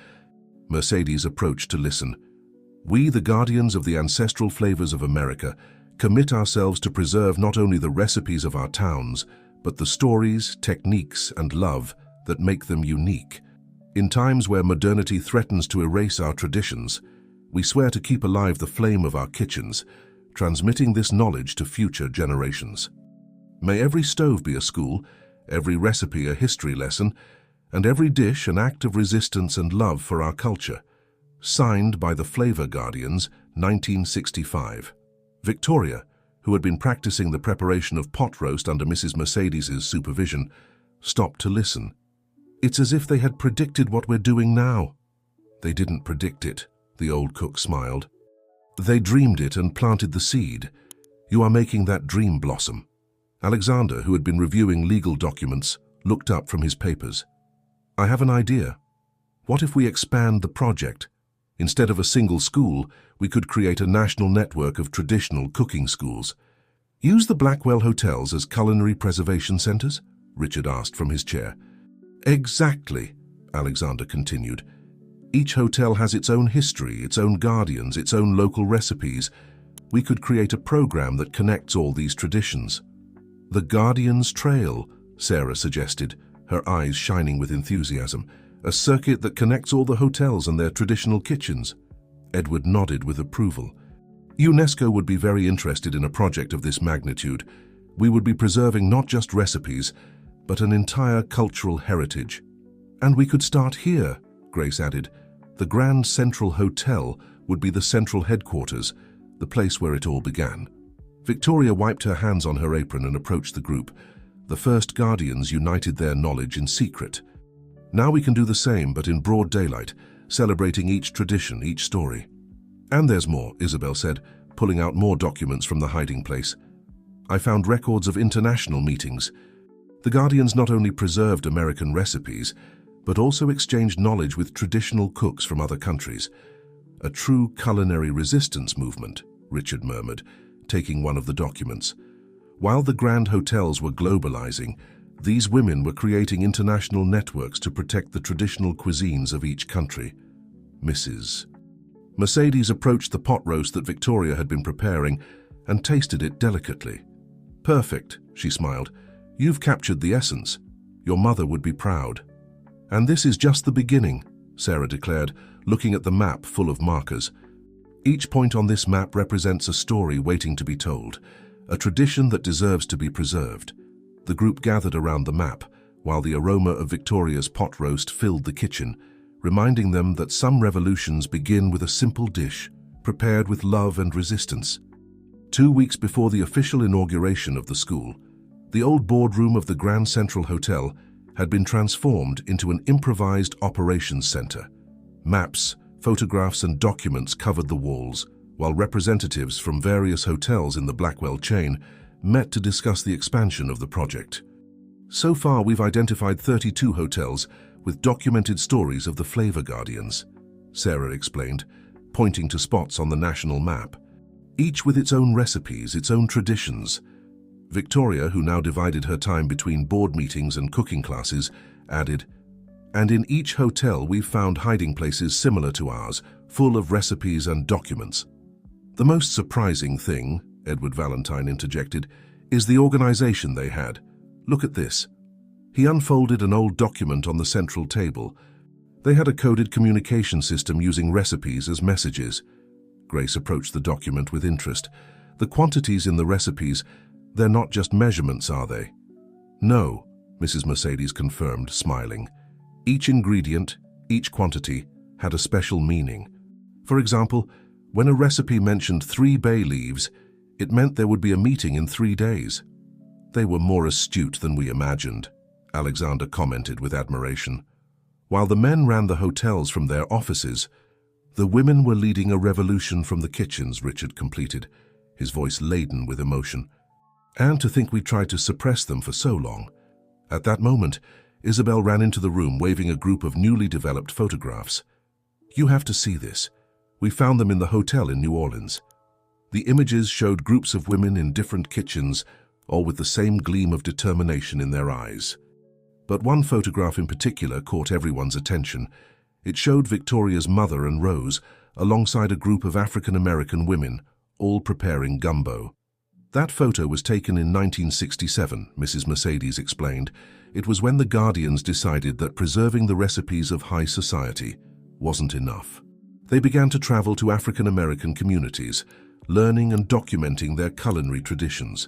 Mercedes approached to listen. We, the guardians of the ancestral flavors of America, commit ourselves to preserve not only the recipes of our towns, but the stories, techniques, and love that make them unique. In times where modernity threatens to erase our traditions, we swear to keep alive the flame of our kitchens, transmitting this knowledge to future generations. May every stove be a school, every recipe a history lesson, and every dish an act of resistance and love for our culture. Signed by the Flavor Guardians, 1965. Victoria, who had been practicing the preparation of pot roast under Mrs. Mercedes's supervision, stopped to listen. It's as if they had predicted what we're doing now. They didn't predict it, the old cook smiled. They dreamed it and planted the seed. You are making that dream blossom. Alexander, who had been reviewing legal documents, looked up from his papers. I have an idea. What if we expand the project? Instead of a single school, we could create a national network of traditional cooking schools. Use the Blackwell hotels as culinary preservation centers? Richard asked from his chair. Exactly, Alexander continued. Each hotel has its own history, its own guardians, its own local recipes. We could create a program that connects all these traditions. The Guardian's Trail, Sarah suggested, her eyes shining with enthusiasm. A circuit that connects all the hotels and their traditional kitchens. Edward nodded with approval. UNESCO would be very interested in a project of this magnitude. We would be preserving not just recipes, but an entire cultural heritage. And we could start here, Grace added. The Grand Central Hotel would be the central headquarters, the place where it all began. Victoria wiped her hands on her apron and approached the group. The first Guardians united their knowledge in secret. Now we can do the same, but in broad daylight, celebrating each tradition, each story. And there's more, Isabel said, pulling out more documents from the hiding place. I found records of international meetings. The Guardians not only preserved American recipes, but also exchanged knowledge with traditional cooks from other countries. A true culinary resistance movement, Richard murmured, taking one of the documents. While the grand hotels were globalizing, these women were creating international networks to protect the traditional cuisines of each country. Mrs. Mercedes approached the pot roast that Victoria had been preparing and tasted it delicately. Perfect, she smiled. You've captured the essence. Your mother would be proud. And this is just the beginning, Sarah declared, looking at the map full of markers. Each point on this map represents a story waiting to be told, a tradition that deserves to be preserved. The group gathered around the map, while the aroma of Victoria's pot roast filled the kitchen, reminding them that some revolutions begin with a simple dish, prepared with love and resistance. 2 weeks before the official inauguration of the school, the old boardroom of the Grand Central Hotel had been transformed into an improvised operations center. Maps, photographs, and documents covered the walls, while representatives from various hotels in the Blackwell chain met to discuss the expansion of the project. So far, we've identified 32 hotels with documented stories of the Flavor Guardians, Sarah explained, pointing to spots on the national map, each with its own recipes, its own traditions. Victoria, who now divided her time between board meetings and cooking classes, added, "And in each hotel we've found hiding places similar to ours, full of recipes and documents." The most surprising thing, Edward Valentine interjected, is the organization they had. Look at this. He unfolded an old document on the central table. They had a coded communication system using recipes as messages. Grace approached the document with interest. The quantities in the recipes, they're not just measurements, are they? No, Mrs. Mercedes confirmed, smiling. Each ingredient, each quantity, had a special meaning. For example, when a recipe mentioned 3 bay leaves, it meant there would be a meeting in 3 days. They were more astute than we imagined, Alexander commented with admiration. While the men ran the hotels from their offices, the women were leading a revolution from the kitchens, Richard completed, his voice laden with emotion. And to think we tried to suppress them for so long. At that moment, Isabel ran into the room waving a group of newly developed photographs. You have to see this. We found them in the hotel in New Orleans. The images showed groups of women in different kitchens, all with the same gleam of determination in their eyes. But one photograph in particular caught everyone's attention. It showed Victoria's mother and Rose alongside a group of African-American women, all preparing gumbo. That photo was taken in 1967, Mrs. Mercedes explained. It was when the Guardians decided that preserving the recipes of high society wasn't enough. They began to travel to African-American communities, learning and documenting their culinary traditions.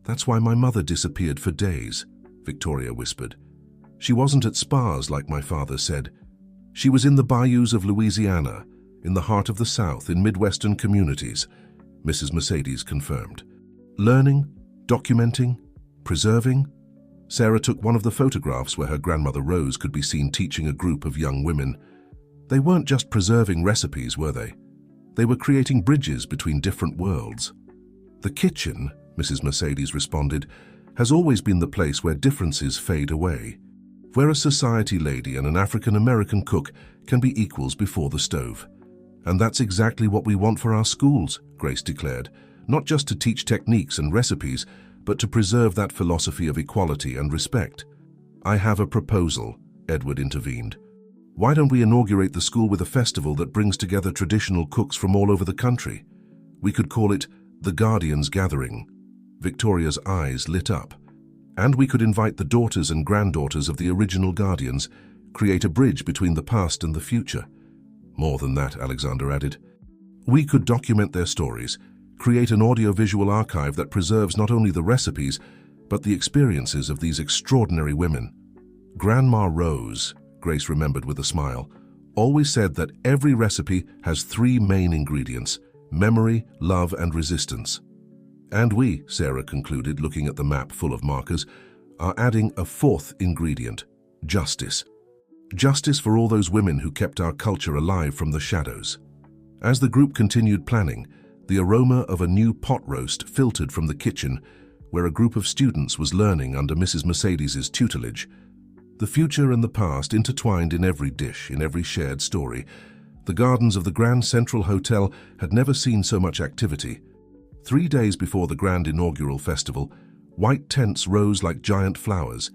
That's why my mother disappeared for days, Victoria whispered. She wasn't at spas like my father said. She was in the bayous of Louisiana, in the heart of the South, in Midwestern communities, Mrs. Mercedes confirmed. Learning, documenting, preserving. Sarah took one of the photographs where her grandmother Rose could be seen teaching a group of young women. They weren't just preserving recipes, were they? They were creating bridges between different worlds. The kitchen, Mrs. Mercedes responded, has always been the place where differences fade away, where a society lady and an African-American cook can be equals before the stove. And that's exactly what we want for our schools, Grace declared, not just to teach techniques and recipes, but to preserve that philosophy of equality and respect. I have a proposal, Edward intervened. Why don't we inaugurate the school with a festival that brings together traditional cooks from all over the country? We could call it the Guardians' Gathering. Victoria's eyes lit up. And we could invite the daughters and granddaughters of the original Guardians, create a bridge between the past and the future. More than that, Alexander added. We could document their stories, create an audiovisual archive that preserves not only the recipes, but the experiences of these extraordinary women. Grandma Rose, Grace remembered with a smile, always said that every recipe has 3 main ingredients: memory, love, and resistance. And we, Sarah concluded, looking at the map full of markers, are adding a 4th ingredient: justice. Justice for all those women who kept our culture alive from the shadows. As the group continued planning, the aroma of a new pot roast filtered from the kitchen, where a group of students was learning under Mrs. Mercedes's tutelage. The future and the past intertwined in every dish, in every shared story. The gardens of the Grand Central Hotel had never seen so much activity. 3 days before the grand inaugural festival, white tents rose like giant flowers,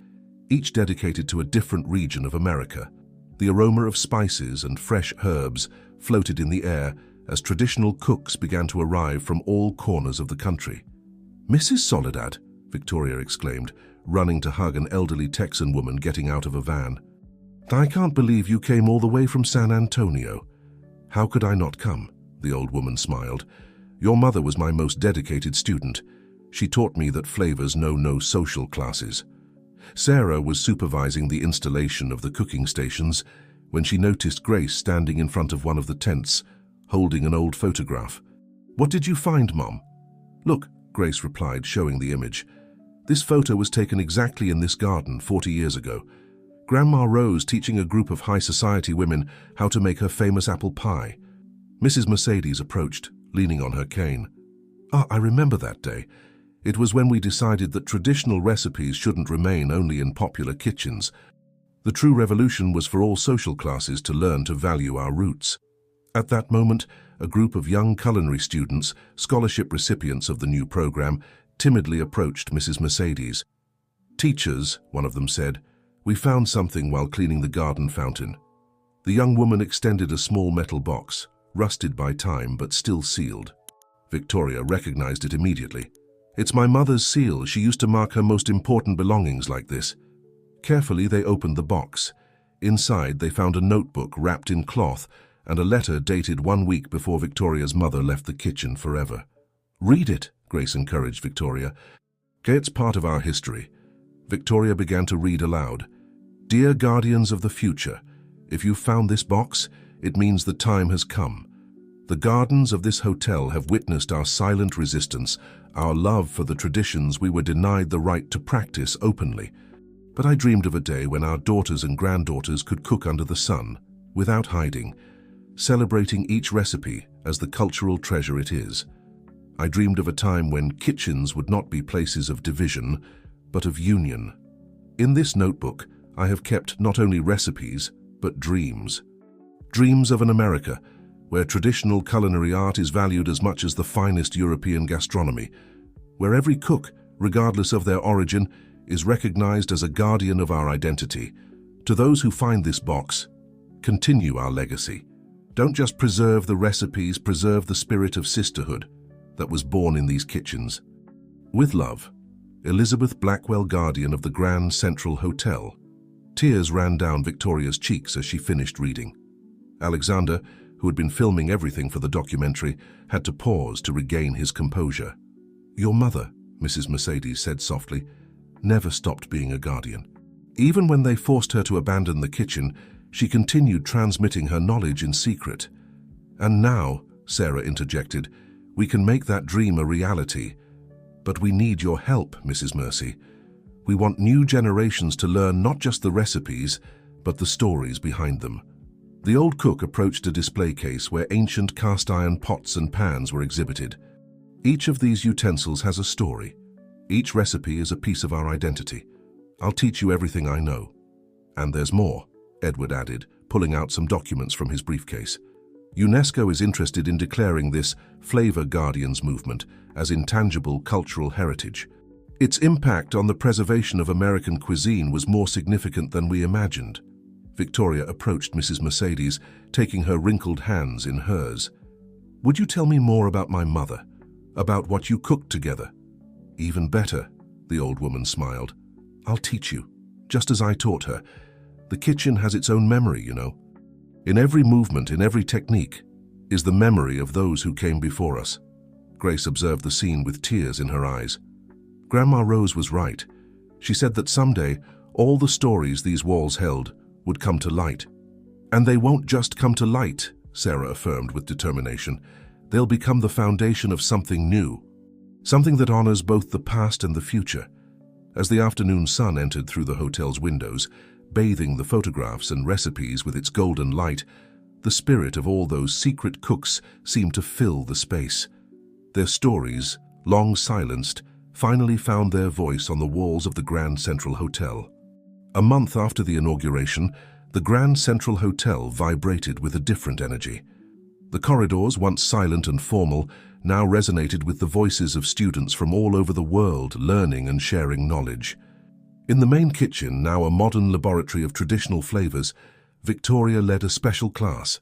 each dedicated to a different region of America. The aroma of spices and fresh herbs floated in the air as traditional cooks began to arrive from all corners of the country. "Mrs. Soledad," Victoria exclaimed, running to hug an elderly Texan woman getting out of a van. "I can't believe you came all the way from San Antonio." "How could I not come?" the old woman smiled. "Your mother was my most dedicated student. She taught me that flavors know no social classes." Sarah was supervising the installation of the cooking stations when she noticed Grace standing in front of one of the tents, holding an old photograph. "What did you find, Mom?" "Look," Grace replied, showing the image. "This photo was taken exactly in this garden 40 years ago. Grandma Rose teaching a group of high society women how to make her famous apple pie." Mrs. Mercedes approached, leaning on her cane. "Ah, I remember that day. It was when we decided that traditional recipes shouldn't remain only in popular kitchens. The true revolution was for all social classes to learn to value our roots." At that moment, a group of young culinary students, scholarship recipients of the new program, timidly approached Mrs. Mercedes. "Teachers," one of them said, "we found something while cleaning the garden fountain." The young woman extended a small metal box, rusted by time but still sealed. Victoria recognized it immediately. "It's my mother's seal. She used to mark her most important belongings like this." Carefully, they opened the box. Inside, they found a notebook wrapped in cloth and a letter dated 1 week before Victoria's mother left the kitchen forever. "Read it," Grace encouraged Victoria. "It's part of our history." Victoria began to read aloud. "Dear guardians of the future, if you found this box, it means the time has come. The gardens of this hotel have witnessed our silent resistance, our love for the traditions we were denied the right to practice openly. But I dreamed of a day when our daughters and granddaughters could cook under the sun, without hiding, celebrating each recipe as the cultural treasure it is. I dreamed of a time when kitchens would not be places of division, but of union. In this notebook, I have kept not only recipes, but dreams. Dreams of an America where traditional culinary art is valued as much as the finest European gastronomy, where every cook, regardless of their origin, is recognized as a guardian of our identity. To those who find this box, continue our legacy. Don't just preserve the recipes, preserve the spirit of sisterhood that was born in these kitchens. With love, Elizabeth Blackwell, Guardian of the Grand Central Hotel." Tears ran down Victoria's cheeks as she finished reading. Alexander, who had been filming everything for the documentary, had to pause to regain his composure. "Your mother," Mrs. Mercedes said softly, "never stopped being a guardian. Even when they forced her to abandon the kitchen, she continued transmitting her knowledge in secret. And now," Sarah interjected, "we can make that dream a reality. But we need your help, Mrs. Mercy. We want new generations to learn not just the recipes, but the stories behind them." The old cook approached a display case where ancient cast-iron pots and pans were exhibited. Each of these utensils has a story. Each recipe is a piece of our identity. I'll teach you everything I know. And there's more, Edward added, pulling out some documents from his briefcase. UNESCO is interested in declaring this Flavor Guardians movement as intangible cultural heritage. Its impact on the preservation of American cuisine was more significant than we imagined. Victoria approached Mrs. Mercedes, taking her wrinkled hands in hers. Would you tell me more about my mother? About what you cooked together? Even better, the old woman smiled. I'll teach you, just as I taught her. The kitchen has its own memory, you know. In every movement, in every technique, is the memory of those who came before us. Grace observed the scene with tears in her eyes. Grandma Rose was right. She said that someday, all the stories these walls held would come to light. And they won't just come to light, Sarah affirmed with determination. They'll become the foundation of something new, something that honors both the past and the future. As the afternoon sun entered through the hotel's windows, bathing the photographs and recipes with its golden light, the spirit of all those secret cooks seemed to fill the space. Their stories, long silenced, finally found their voice on the walls of the Grand Central Hotel. A month after the inauguration, the Grand Central Hotel vibrated with a different energy. The corridors, once silent and formal, now resonated with the voices of students from all over the world learning and sharing knowledge. In the main kitchen, now a modern laboratory of traditional flavors, Victoria led a special class.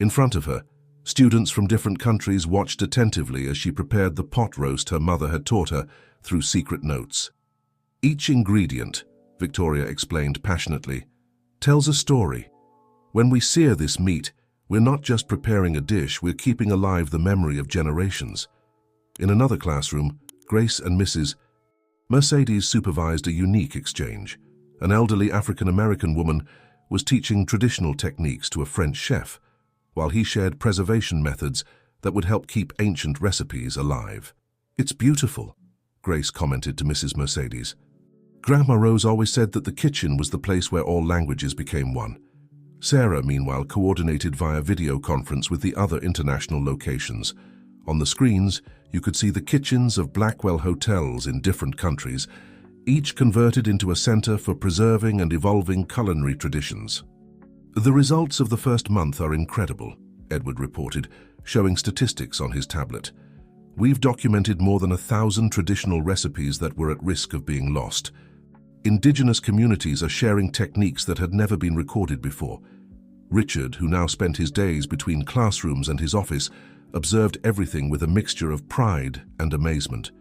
In front of her, students from different countries watched attentively as she prepared the pot roast her mother had taught her through secret notes. Each ingredient, Victoria explained passionately, tells a story. When we sear this meat, we're not just preparing a dish, we're keeping alive the memory of generations. In another classroom, Grace and Mrs. Mercedes supervised a unique exchange. An elderly African-American woman was teaching traditional techniques to a French chef, while he shared preservation methods that would help keep ancient recipes alive. It's beautiful, Grace commented to Mrs. Mercedes. Grandma Rose always said that the kitchen was the place where all languages became one. Sarah, meanwhile, coordinated via video conference with the other international locations. On the screens, you could see the kitchens of Blackwell hotels in different countries, each converted into a center for preserving and evolving culinary traditions. The results of the first month are incredible, Edward reported, showing statistics on his tablet. We've documented more than 1,000 traditional recipes that were at risk of being lost. Indigenous communities are sharing techniques that had never been recorded before. Richard, who now spent his days between classrooms and his office, observed everything with a mixture of pride and amazement.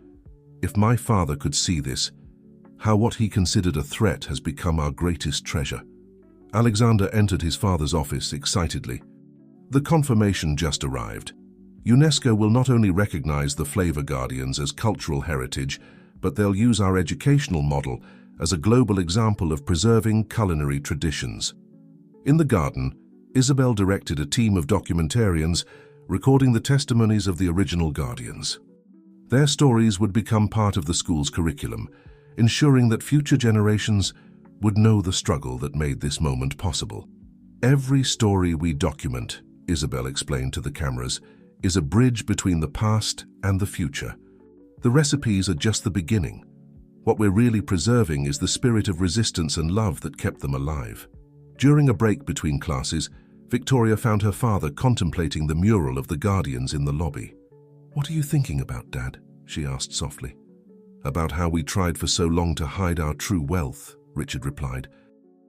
If my father could see this, how what he considered a threat has become our greatest treasure. Alexander entered his father's office excitedly. The confirmation just arrived. UNESCO will not only recognize the Flavor Guardians as cultural heritage, but they'll use our educational model as a global example of preserving culinary traditions. In the garden, Isabel directed a team of documentarians recording the testimonies of the original guardians. Their stories would become part of the school's curriculum, ensuring that future generations would know the struggle that made this moment possible. Every story we document, Isabel explained to the cameras, is a bridge between the past and the future. The recipes are just the beginning. What we're really preserving is the spirit of resistance and love that kept them alive. During a break between classes, Victoria found her father contemplating the mural of the Guardians in the lobby. "What are you thinking about, Dad?" she asked softly. "About how we tried for so long to hide our true wealth," Richard replied.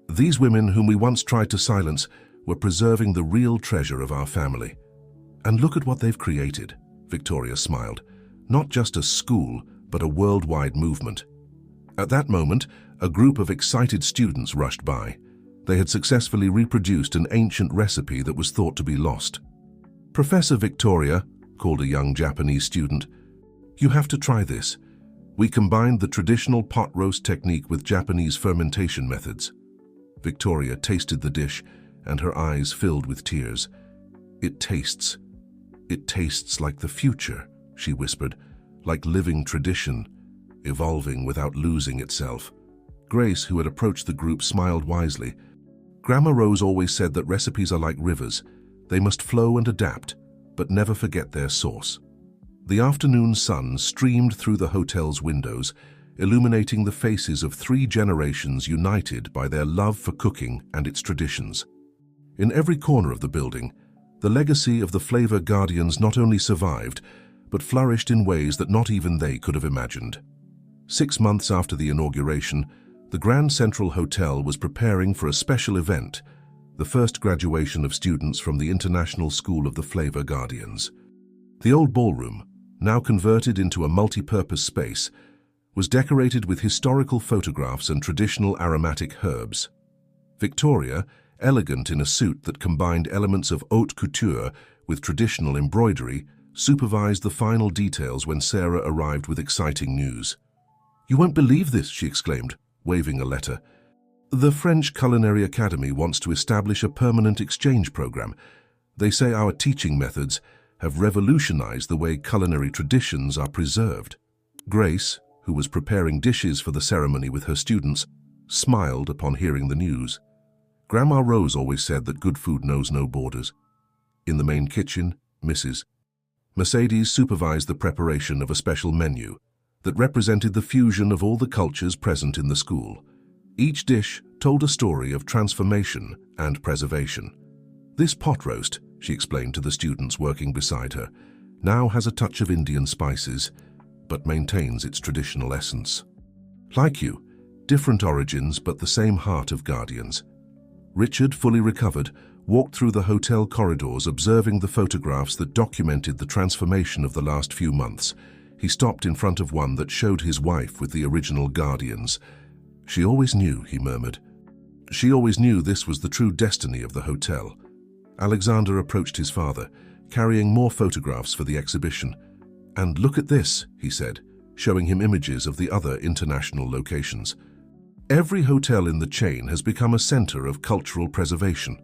"These women whom we once tried to silence were preserving the real treasure of our family. And look at what they've created," Victoria smiled. "Not just a school, but a worldwide movement." At that moment, a group of excited students rushed by. They had successfully reproduced an ancient recipe that was thought to be lost. "Professor Victoria," called a young Japanese student, "you have to try this. We combined the traditional pot roast technique with Japanese fermentation methods." Victoria tasted the dish, and her eyes filled with tears. It tastes like the future," she whispered, "like living tradition, evolving without losing itself." Grace, who had approached the group, smiled wisely. Grandma Rose always said that recipes are like rivers. They must flow and adapt, but never forget their source. The afternoon sun streamed through the hotel's windows, illuminating the faces of 3 generations united by their love for cooking and its traditions. In every corner of the building, the legacy of the Flavor Guardians not only survived, but flourished in ways that not even they could have imagined. 6 months after the inauguration, the Grand Central Hotel was preparing for a special event, the first graduation of students from the International School of the Flavor Guardians. The old ballroom, now converted into a multi-purpose space, was decorated with historical photographs and traditional aromatic herbs. Victoria, elegant in a suit that combined elements of haute couture with traditional embroidery, supervised the final details when Sarah arrived with exciting news. "You won't believe this," she exclaimed, waving a letter. "The French Culinary Academy wants to establish a permanent exchange program. They say our teaching methods have revolutionized the way culinary traditions are preserved." Grace, who was preparing dishes for the ceremony with her students, smiled upon hearing the news. Grandma Rose always said that good food knows no borders. In the main kitchen, Mrs. Mercedes supervised the preparation of a special menu that represented the fusion of all the cultures present in the school. Each dish told a story of transformation and preservation. "This pot roast," she explained to the students working beside her, "now has a touch of Indian spices, but maintains its traditional essence. Like you, different origins but the same heart of Guardians." Richard, fully recovered, walked through the hotel corridors observing the photographs that documented the transformation of the last few months. He stopped in front of one that showed his wife with the original Guardians. "She always knew," he murmured. "She always knew this was the true destiny of the hotel." Alexander approached his father, carrying more photographs for the exhibition. "And look at this," he said, showing him images of the other international locations. "Every hotel in the chain has become a center of cultural preservation."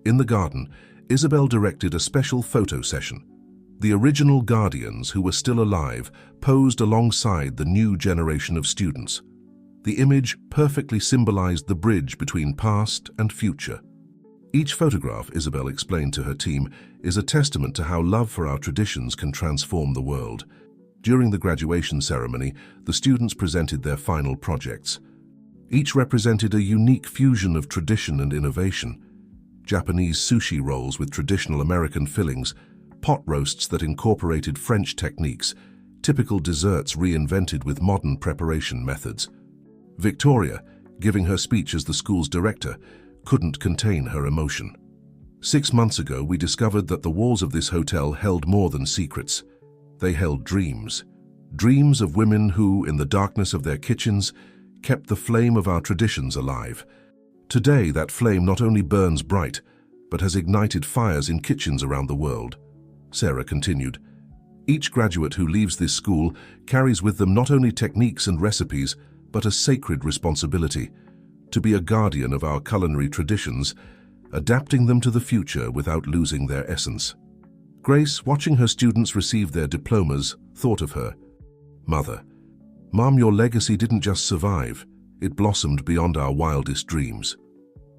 In the garden, Isabel directed a special photo session. The original Guardians, who were still alive, posed alongside the new generation of students. The image perfectly symbolized the bridge between past and future. Each photograph, Isabel explained to her team, is a testament to how love for our traditions can transform the world. During the graduation ceremony, the students presented their final projects. Each represented a unique fusion of tradition and innovation. Japanese sushi rolls with traditional American fillings, pot roasts that incorporated French techniques, typical desserts reinvented with modern preparation methods. Victoria, giving her speech as the school's director, couldn't contain her emotion. 6 months ago, we discovered that the walls of this hotel held more than secrets. They held dreams. Dreams of women who, in the darkness of their kitchens, kept the flame of our traditions alive. Today, that flame not only burns bright, but has ignited fires in kitchens around the world. Sarah continued, "Each graduate who leaves this school carries with them not only techniques and recipes, but a sacred responsibility to be a guardian of our culinary traditions, adapting them to the future without losing their essence." Grace, watching her students receive their diplomas, thought of her. "Mother, Mom, your legacy didn't just survive, it blossomed beyond our wildest dreams."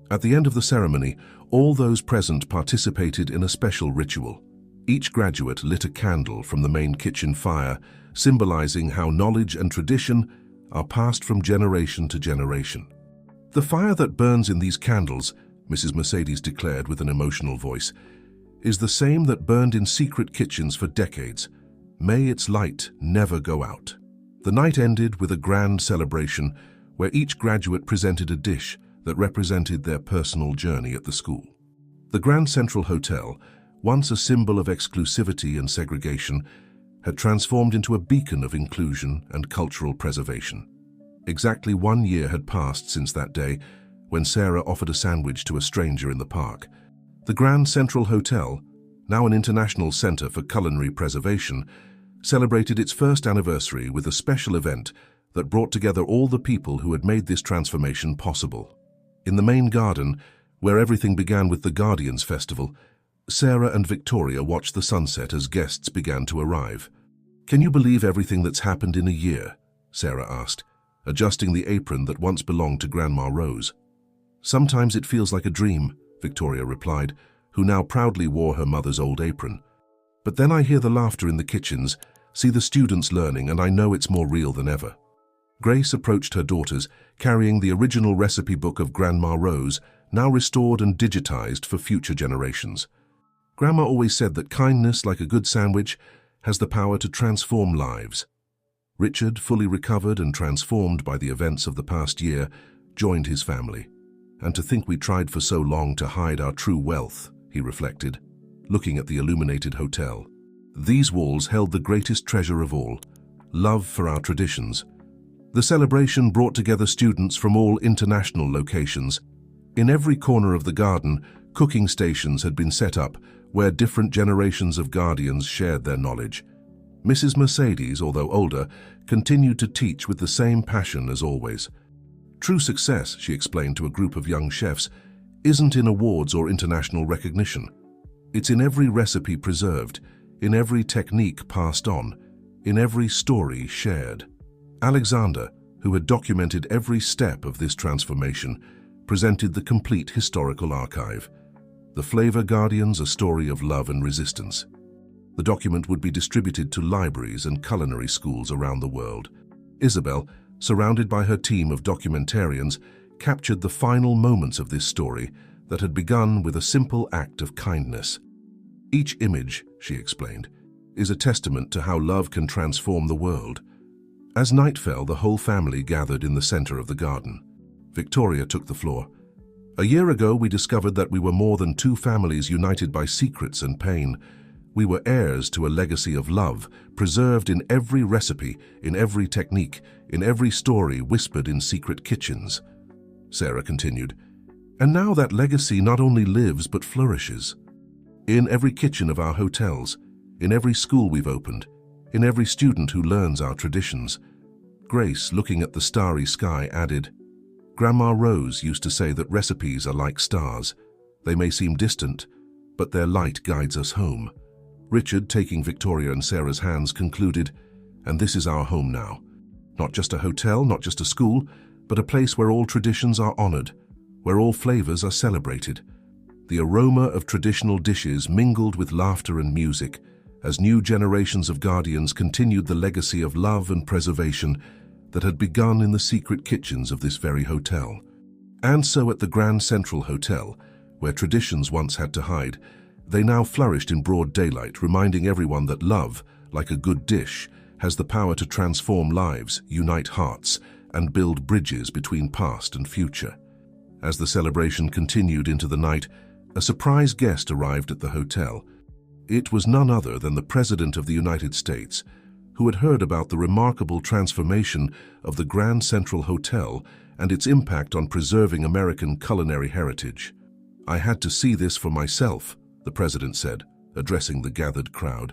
At the end of the ceremony, all those present participated in a special ritual. Each graduate lit a candle from the main kitchen fire, symbolizing how knowledge and tradition are passed from generation to generation. "The fire that burns in these candles," Mrs. Mercedes declared with an emotional voice, "is the same that burned in secret kitchens for decades. May its light never go out." The night ended with a grand celebration where each graduate presented a dish that represented their personal journey at the school. The Grand Central Hotel, once a symbol of exclusivity and segregation, had transformed into a beacon of inclusion and cultural preservation. Exactly 1 year had passed since that day when Sarah offered a sandwich to a stranger in the park. The Grand Central Hotel, now an international center for culinary preservation, celebrated its first anniversary with a special event that brought together all the people who had made this transformation possible. In the main garden, where everything began with the Guardians Festival, Sarah and Victoria watched the sunset as guests began to arrive. "Can you believe everything that's happened in a year?" Sarah asked, adjusting the apron that once belonged to Grandma Rose. Sometimes it feels like a dream, Victoria replied, who now proudly wore her mother's old apron. But then I hear the laughter in the kitchens, see the students learning, and I know it's more real than ever. Grace approached her daughters, carrying the original recipe book of Grandma Rose, now restored and digitized for future generations. Grandma always said that kindness, like a good sandwich, has the power to transform lives. Richard, fully recovered and transformed by the events of the past year, joined his family. And to think we tried for so long to hide our true wealth, he reflected, looking at the illuminated hotel. These walls held the greatest treasure of all, love for our traditions. The celebration brought together students from all international locations. In every corner of the garden, cooking stations had been set up where different generations of guardians shared their knowledge. Mrs. Mercedes, although older, continued to teach with the same passion as always. True success, she explained to a group of young chefs, isn't in awards or international recognition. It's in every recipe preserved, in every technique passed on, in every story shared. Alexander, who had documented every step of this transformation, presented the complete historical archive. The Flavor Guardians, a story of love and resistance. The document would be distributed to libraries and culinary schools around the world. Isabel, surrounded by her team of documentarians, captured the final moments of this story that had begun with a simple act of kindness. Each image, she explained, is a testament to how love can transform the world. As night fell, the whole family gathered in the center of the garden. Victoria took the floor. A year ago, we discovered that we were more than two families united by secrets and pain. We were heirs to a legacy of love, preserved in every recipe, in every technique, in every story whispered in secret kitchens. Sarah continued, and now that legacy not only lives but flourishes. In every kitchen of our hotels, in every school we've opened, in every student who learns our traditions. Grace, looking at the starry sky, added, Grandma Rose used to say that recipes are like stars. They may seem distant, but their light guides us home. Richard, taking Victoria and Sarah's hands, concluded, and this is our home now. Not just a hotel, not just a school, but a place where all traditions are honored, where all flavors are celebrated. The aroma of traditional dishes mingled with laughter and music, as new generations of guardians continued the legacy of love and preservation that had begun in the secret kitchens of this very hotel. And so at the Grand Central Hotel, where traditions once had to hide, they now flourished in broad daylight, reminding everyone that love, like a good dish, has the power to transform lives, unite hearts, and build bridges between past and future. As the celebration continued into the night, a surprise guest arrived at the hotel. It was none other than the President of the United States, who had heard about the remarkable transformation of the Grand Central Hotel and its impact on preserving American culinary heritage. I had to see this for myself, the President said, addressing the gathered crowd.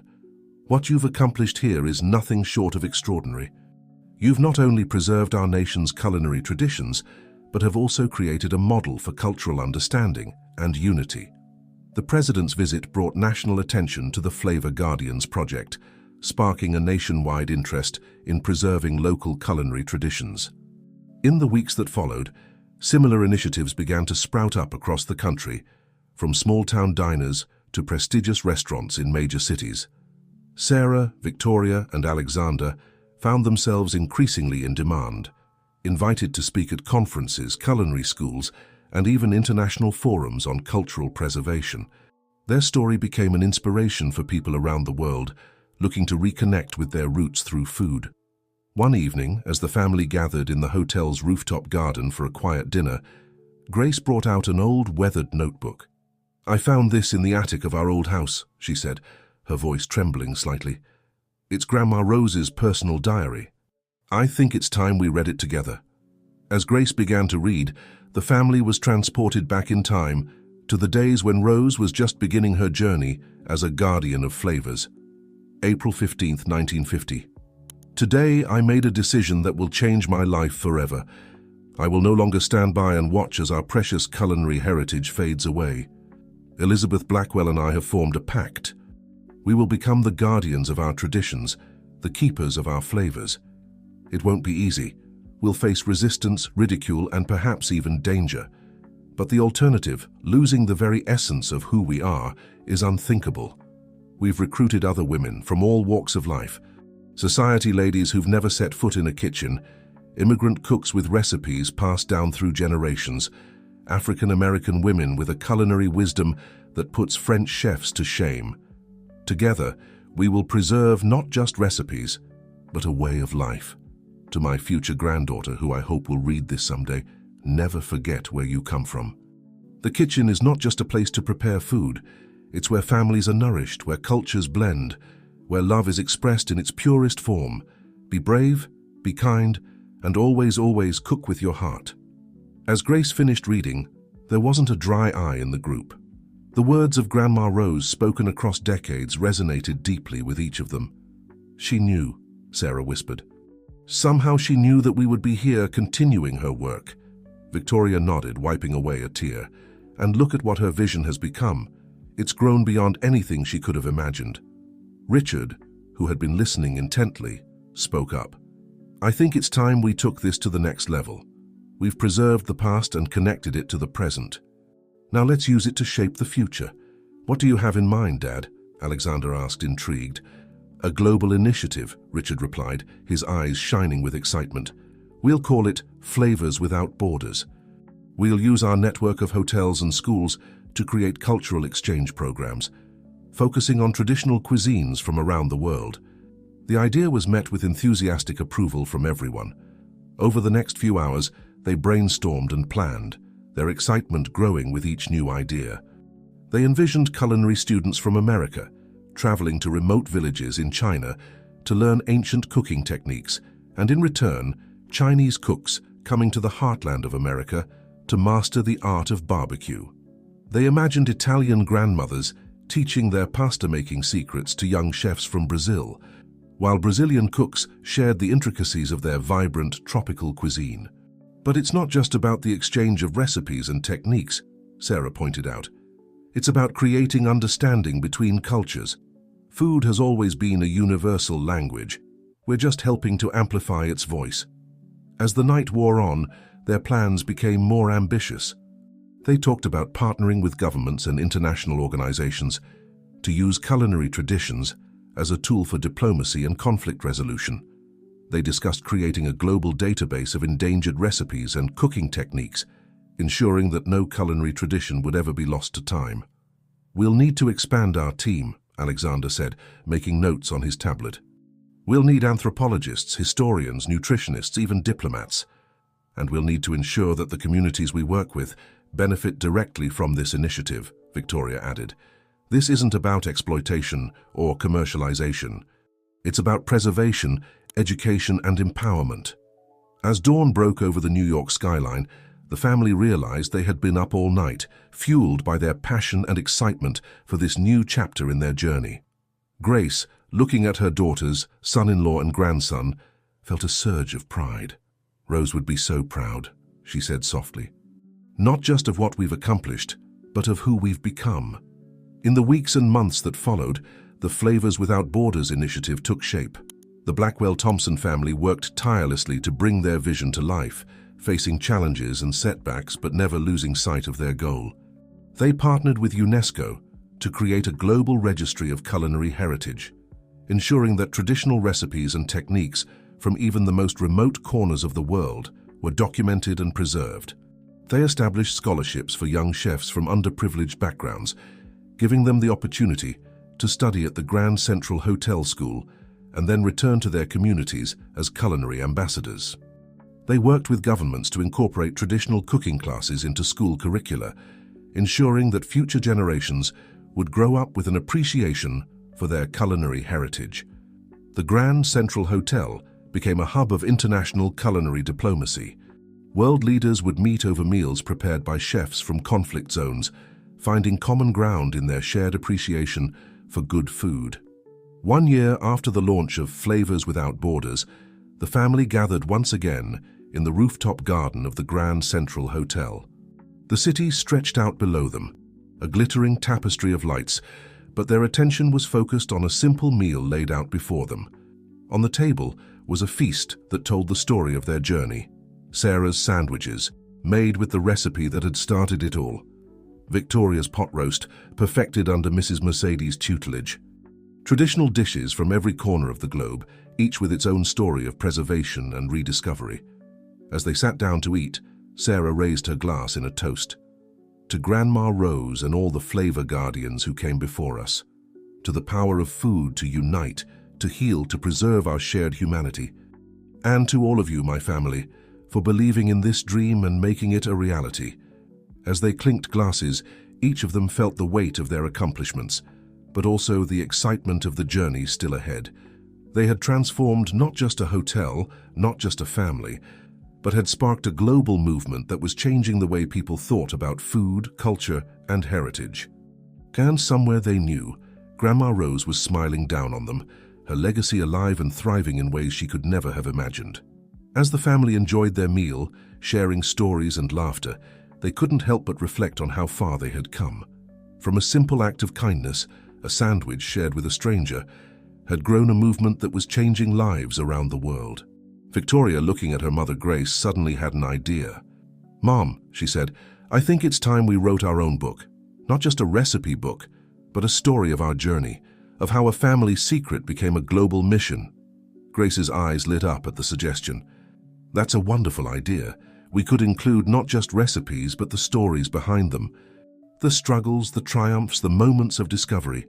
What you've accomplished here is nothing short of extraordinary. You've not only preserved our nation's culinary traditions, but have also created a model for cultural understanding and unity. The President's visit brought national attention to the Flavor Guardians project, sparking a nationwide interest in preserving local culinary traditions. In the weeks that followed, similar initiatives began to sprout up across the country, from small-town diners to prestigious restaurants in major cities. Sarah, Victoria, and Alexander found themselves increasingly in demand, invited to speak at conferences, culinary schools, and even international forums on cultural preservation. Their story became an inspiration for people around the world, looking to reconnect with their roots through food. One evening, as the family gathered in the hotel's rooftop garden for a quiet dinner, Grace brought out an old, weathered notebook. I found this in the attic of our old house, she said, her voice trembling slightly. It's Grandma Rose's personal diary. I think it's time we read it together. As Grace began to read, the family was transported back in time to the days when Rose was just beginning her journey as a guardian of flavors. April 15, 1950. Today, I made a decision that will change my life forever. I will no longer stand by and watch as our precious culinary heritage fades away. Elizabeth Blackwell and I have formed a pact. We will become the guardians of our traditions, the keepers of our flavors. It won't be easy. We'll face resistance, ridicule, and perhaps even danger. But the alternative, losing the very essence of who we are, is unthinkable. We've recruited other women from all walks of life, society ladies who've never set foot in a kitchen, immigrant cooks with recipes passed down through generations, African-American women with a culinary wisdom that puts French chefs to shame. Together, we will preserve not just recipes, but a way of life. To my future granddaughter, who I hope will read this someday, never forget where you come from. The kitchen is not just a place to prepare food. It's where families are nourished, where cultures blend, where love is expressed in its purest form. Be brave, be kind, and always, always cook with your heart. As Grace finished reading, there wasn't a dry eye in the group. The words of Grandma Rose, spoken across decades, resonated deeply with each of them. She knew, Sarah whispered. Somehow she knew that we would be here continuing her work. Victoria nodded, wiping away a tear. And look at what her vision has become. It's grown beyond anything she could have imagined. Richard, who had been listening intently, spoke up. I think it's time we took this to the next level. We've preserved the past and connected it to the present. Now let's use it to shape the future. What do you have in mind, Dad? Alexander asked, intrigued. A global initiative, Richard replied, his eyes shining with excitement. We'll call it Flavors Without Borders. We'll use our network of hotels and schools to create cultural exchange programs, focusing on traditional cuisines from around the world. The idea was met with enthusiastic approval from everyone. Over the next few hours, they brainstormed and planned, their excitement growing with each new idea. They envisioned culinary students from America, traveling to remote villages in China to learn ancient cooking techniques, and in return, Chinese cooks coming to the heartland of America to master the art of barbecue. They imagined Italian grandmothers teaching their pasta-making secrets to young chefs from Brazil, while Brazilian cooks shared the intricacies of their vibrant tropical cuisine. But it's not just about the exchange of recipes and techniques, Sarah pointed out. It's about creating understanding between cultures. Food has always been a universal language. We're just helping to amplify its voice. As the night wore on, their plans became more ambitious. They talked about partnering with governments and international organizations to use culinary traditions as a tool for diplomacy and conflict resolution. They discussed creating a global database of endangered recipes and cooking techniques, ensuring that no culinary tradition would ever be lost to time. We'll need to expand our team, Alexander said, making notes on his tablet. We'll need anthropologists, historians, nutritionists, even diplomats. And we'll need to ensure that the communities we work with benefit directly from this initiative, Victoria added. This isn't about exploitation or commercialization. It's about preservation, education, and empowerment. As dawn broke over the New York skyline, the family realized they had been up all night, fueled by their passion and excitement for this new chapter in their journey. Grace, looking at her daughters, son-in-law and grandson, felt a surge of pride. Rose would be so proud, she said softly. Not just of what we've accomplished, but of who we've become. In the weeks and months that followed, the Flavors Without Borders initiative took shape. The Blackwell-Thompson family worked tirelessly to bring their vision to life, facing challenges and setbacks but never losing sight of their goal. They partnered with UNESCO to create a global registry of culinary heritage, ensuring that traditional recipes and techniques from even the most remote corners of the world were documented and preserved. They established scholarships for young chefs from underprivileged backgrounds, giving them the opportunity to study at the Grand Central Hotel School and then return to their communities as culinary ambassadors. They worked with governments to incorporate traditional cooking classes into school curricula, ensuring that future generations would grow up with an appreciation for their culinary heritage. The Grand Central Hotel became a hub of international culinary diplomacy. World leaders would meet over meals prepared by chefs from conflict zones, finding common ground in their shared appreciation for good food. 1 year after the launch of Flavors Without Borders, the family gathered once again in the rooftop garden of the Grand Central Hotel. The city stretched out below them, a glittering tapestry of lights, but their attention was focused on a simple meal laid out before them. On the table was a feast that told the story of their journey. Sarah's sandwiches, made with the recipe that had started it all. Victoria's pot roast, perfected under Mrs. Mercedes' tutelage. Traditional dishes from every corner of the globe, each with its own story of preservation and rediscovery. As they sat down to eat, Sarah raised her glass in a toast. To Grandma Rose and all the flavor guardians who came before us. To the power of food to unite, to heal, to preserve our shared humanity. And to all of you, my family, for believing in this dream and making it a reality. As they clinked glasses, each of them felt the weight of their accomplishments, but also the excitement of the journey still ahead. They had transformed not just a hotel, not just a family, but had sparked a global movement that was changing the way people thought about food, culture, and heritage. And somewhere they knew, Grandma Rose was smiling down on them, her legacy alive and thriving in ways she could never have imagined. As the family enjoyed their meal, sharing stories and laughter, they couldn't help but reflect on how far they had come. From a simple act of kindness, a sandwich shared with a stranger, had grown a movement that was changing lives around the world. Victoria, looking at her mother Grace, suddenly had an idea. "Mom," she said, "I think it's time we wrote our own book. Not just a recipe book, but a story of our journey, of how a family secret became a global mission." Grace's eyes lit up at the suggestion. "That's a wonderful idea. We could include not just recipes, but the stories behind them. The struggles, the triumphs, the moments of discovery.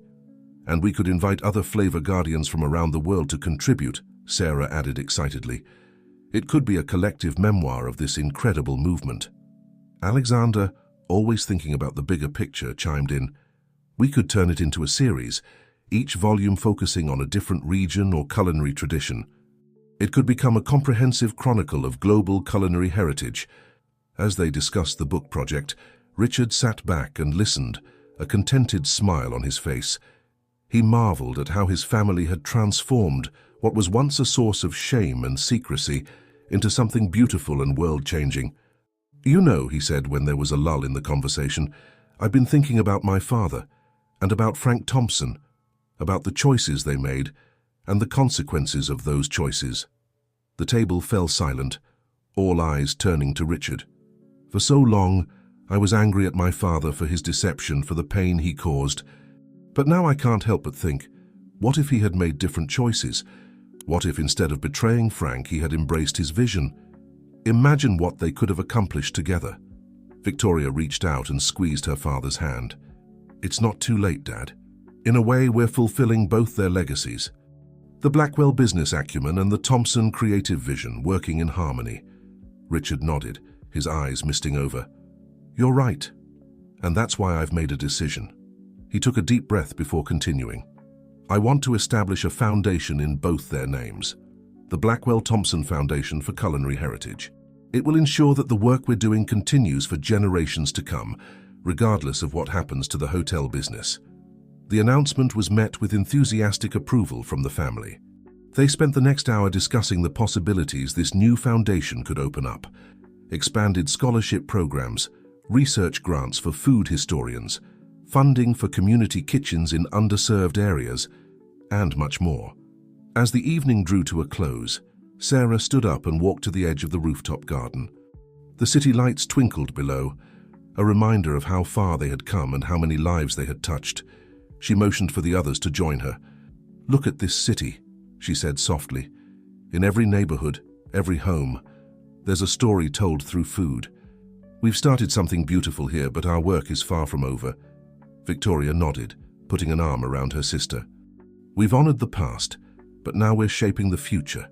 And we could invite other flavor guardians from around the world to contribute," Sarah added excitedly. "It could be a collective memoir of this incredible movement." Alexander, always thinking about the bigger picture, chimed in. "We could turn it into a series, each volume focusing on a different region or culinary tradition. It could become a comprehensive chronicle of global culinary heritage." As they discussed the book project, Richard sat back and listened, a contented smile on his face. He marveled at how his family had transformed what was once a source of shame and secrecy into something beautiful and world-changing. "You know," he said when there was a lull in the conversation, "I've been thinking about my father, and about Frank Thompson, about the choices they made, and the consequences of those choices." The table fell silent, all eyes turning to Richard. "For so long, I was angry at my father for his deception, for the pain he caused. But now I can't help but think, what if he had made different choices? What if instead of betraying Frank, he had embraced his vision? Imagine what they could have accomplished together." Victoria reached out and squeezed her father's hand. "It's not too late, Dad. In a way, we're fulfilling both their legacies. The Blackwell business acumen and the Thompson creative vision working in harmony." Richard nodded, his eyes misting over. "You're right. And that's why I've made a decision." He took a deep breath before continuing. "I want to establish a foundation in both their names. The Blackwell-Thompson Foundation for Culinary Heritage. It will ensure that the work we're doing continues for generations to come, regardless of what happens to the hotel business." The announcement was met with enthusiastic approval from the family. They spent the next hour discussing the possibilities this new foundation could open up. Expanded scholarship programs, research grants for food historians, funding for community kitchens in underserved areas, and much more. As the evening drew to a close, Sarah stood up and walked to the edge of the rooftop garden. The city lights twinkled below, a reminder of how far they had come and how many lives they had touched. She motioned for the others to join her. "Look at this city," she said softly. "In every neighborhood, every home, there's a story told through food. We've started something beautiful here, but our work is far from over." Victoria nodded, putting an arm around her sister. "We've honored the past, but now we're shaping the future.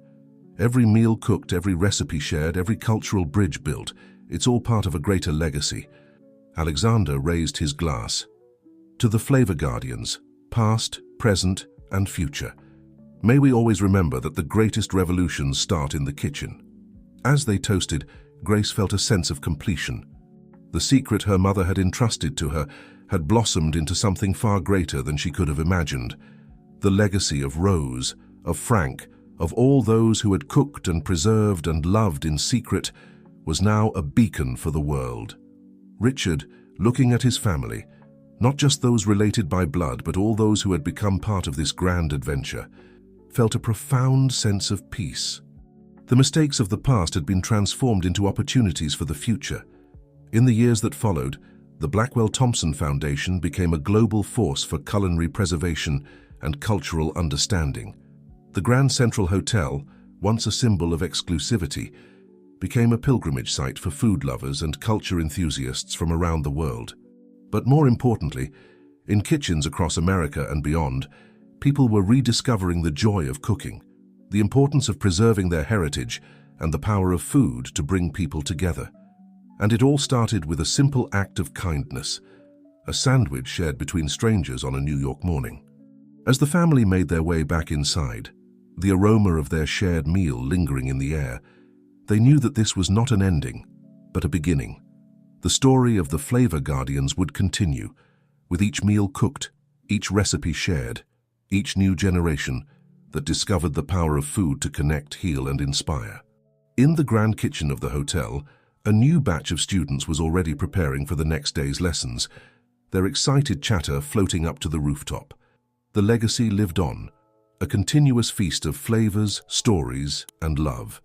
Every meal cooked, every recipe shared, every cultural bridge built, it's all part of a greater legacy." Alexander raised his glass. "To the flavor guardians, past, present, and future. May we always remember that the greatest revolutions start in the kitchen." As they toasted, Grace felt a sense of completion. The secret her mother had entrusted to her had blossomed into something far greater than she could have imagined. The legacy of Rose, of Frank, of all those who had cooked and preserved and loved in secret, was now a beacon for the world. Richard, looking at his family, not just those related by blood, but all those who had become part of this grand adventure, felt a profound sense of peace. The mistakes of the past had been transformed into opportunities for the future, In the years that followed, the Blackwell-Thompson Foundation became a global force for culinary preservation and cultural understanding. The Grand Central Hotel, once a symbol of exclusivity, became a pilgrimage site for food lovers and culture enthusiasts from around the world. But more importantly, in kitchens across America and beyond, people were rediscovering the joy of cooking, the importance of preserving their heritage, and the power of food to bring people together. And it all started with a simple act of kindness, a sandwich shared between strangers on a New York morning. As the family made their way back inside, the aroma of their shared meal lingering in the air, they knew that this was not an ending, but a beginning. The story of the Flavor Guardians would continue, with each meal cooked, each recipe shared, each new generation that discovered the power of food to connect, heal, and inspire. In the grand kitchen of the hotel, a new batch of students was already preparing for the next day's lessons, their excited chatter floating up to the rooftop. The legacy lived on, a continuous feast of flavors, stories, and love.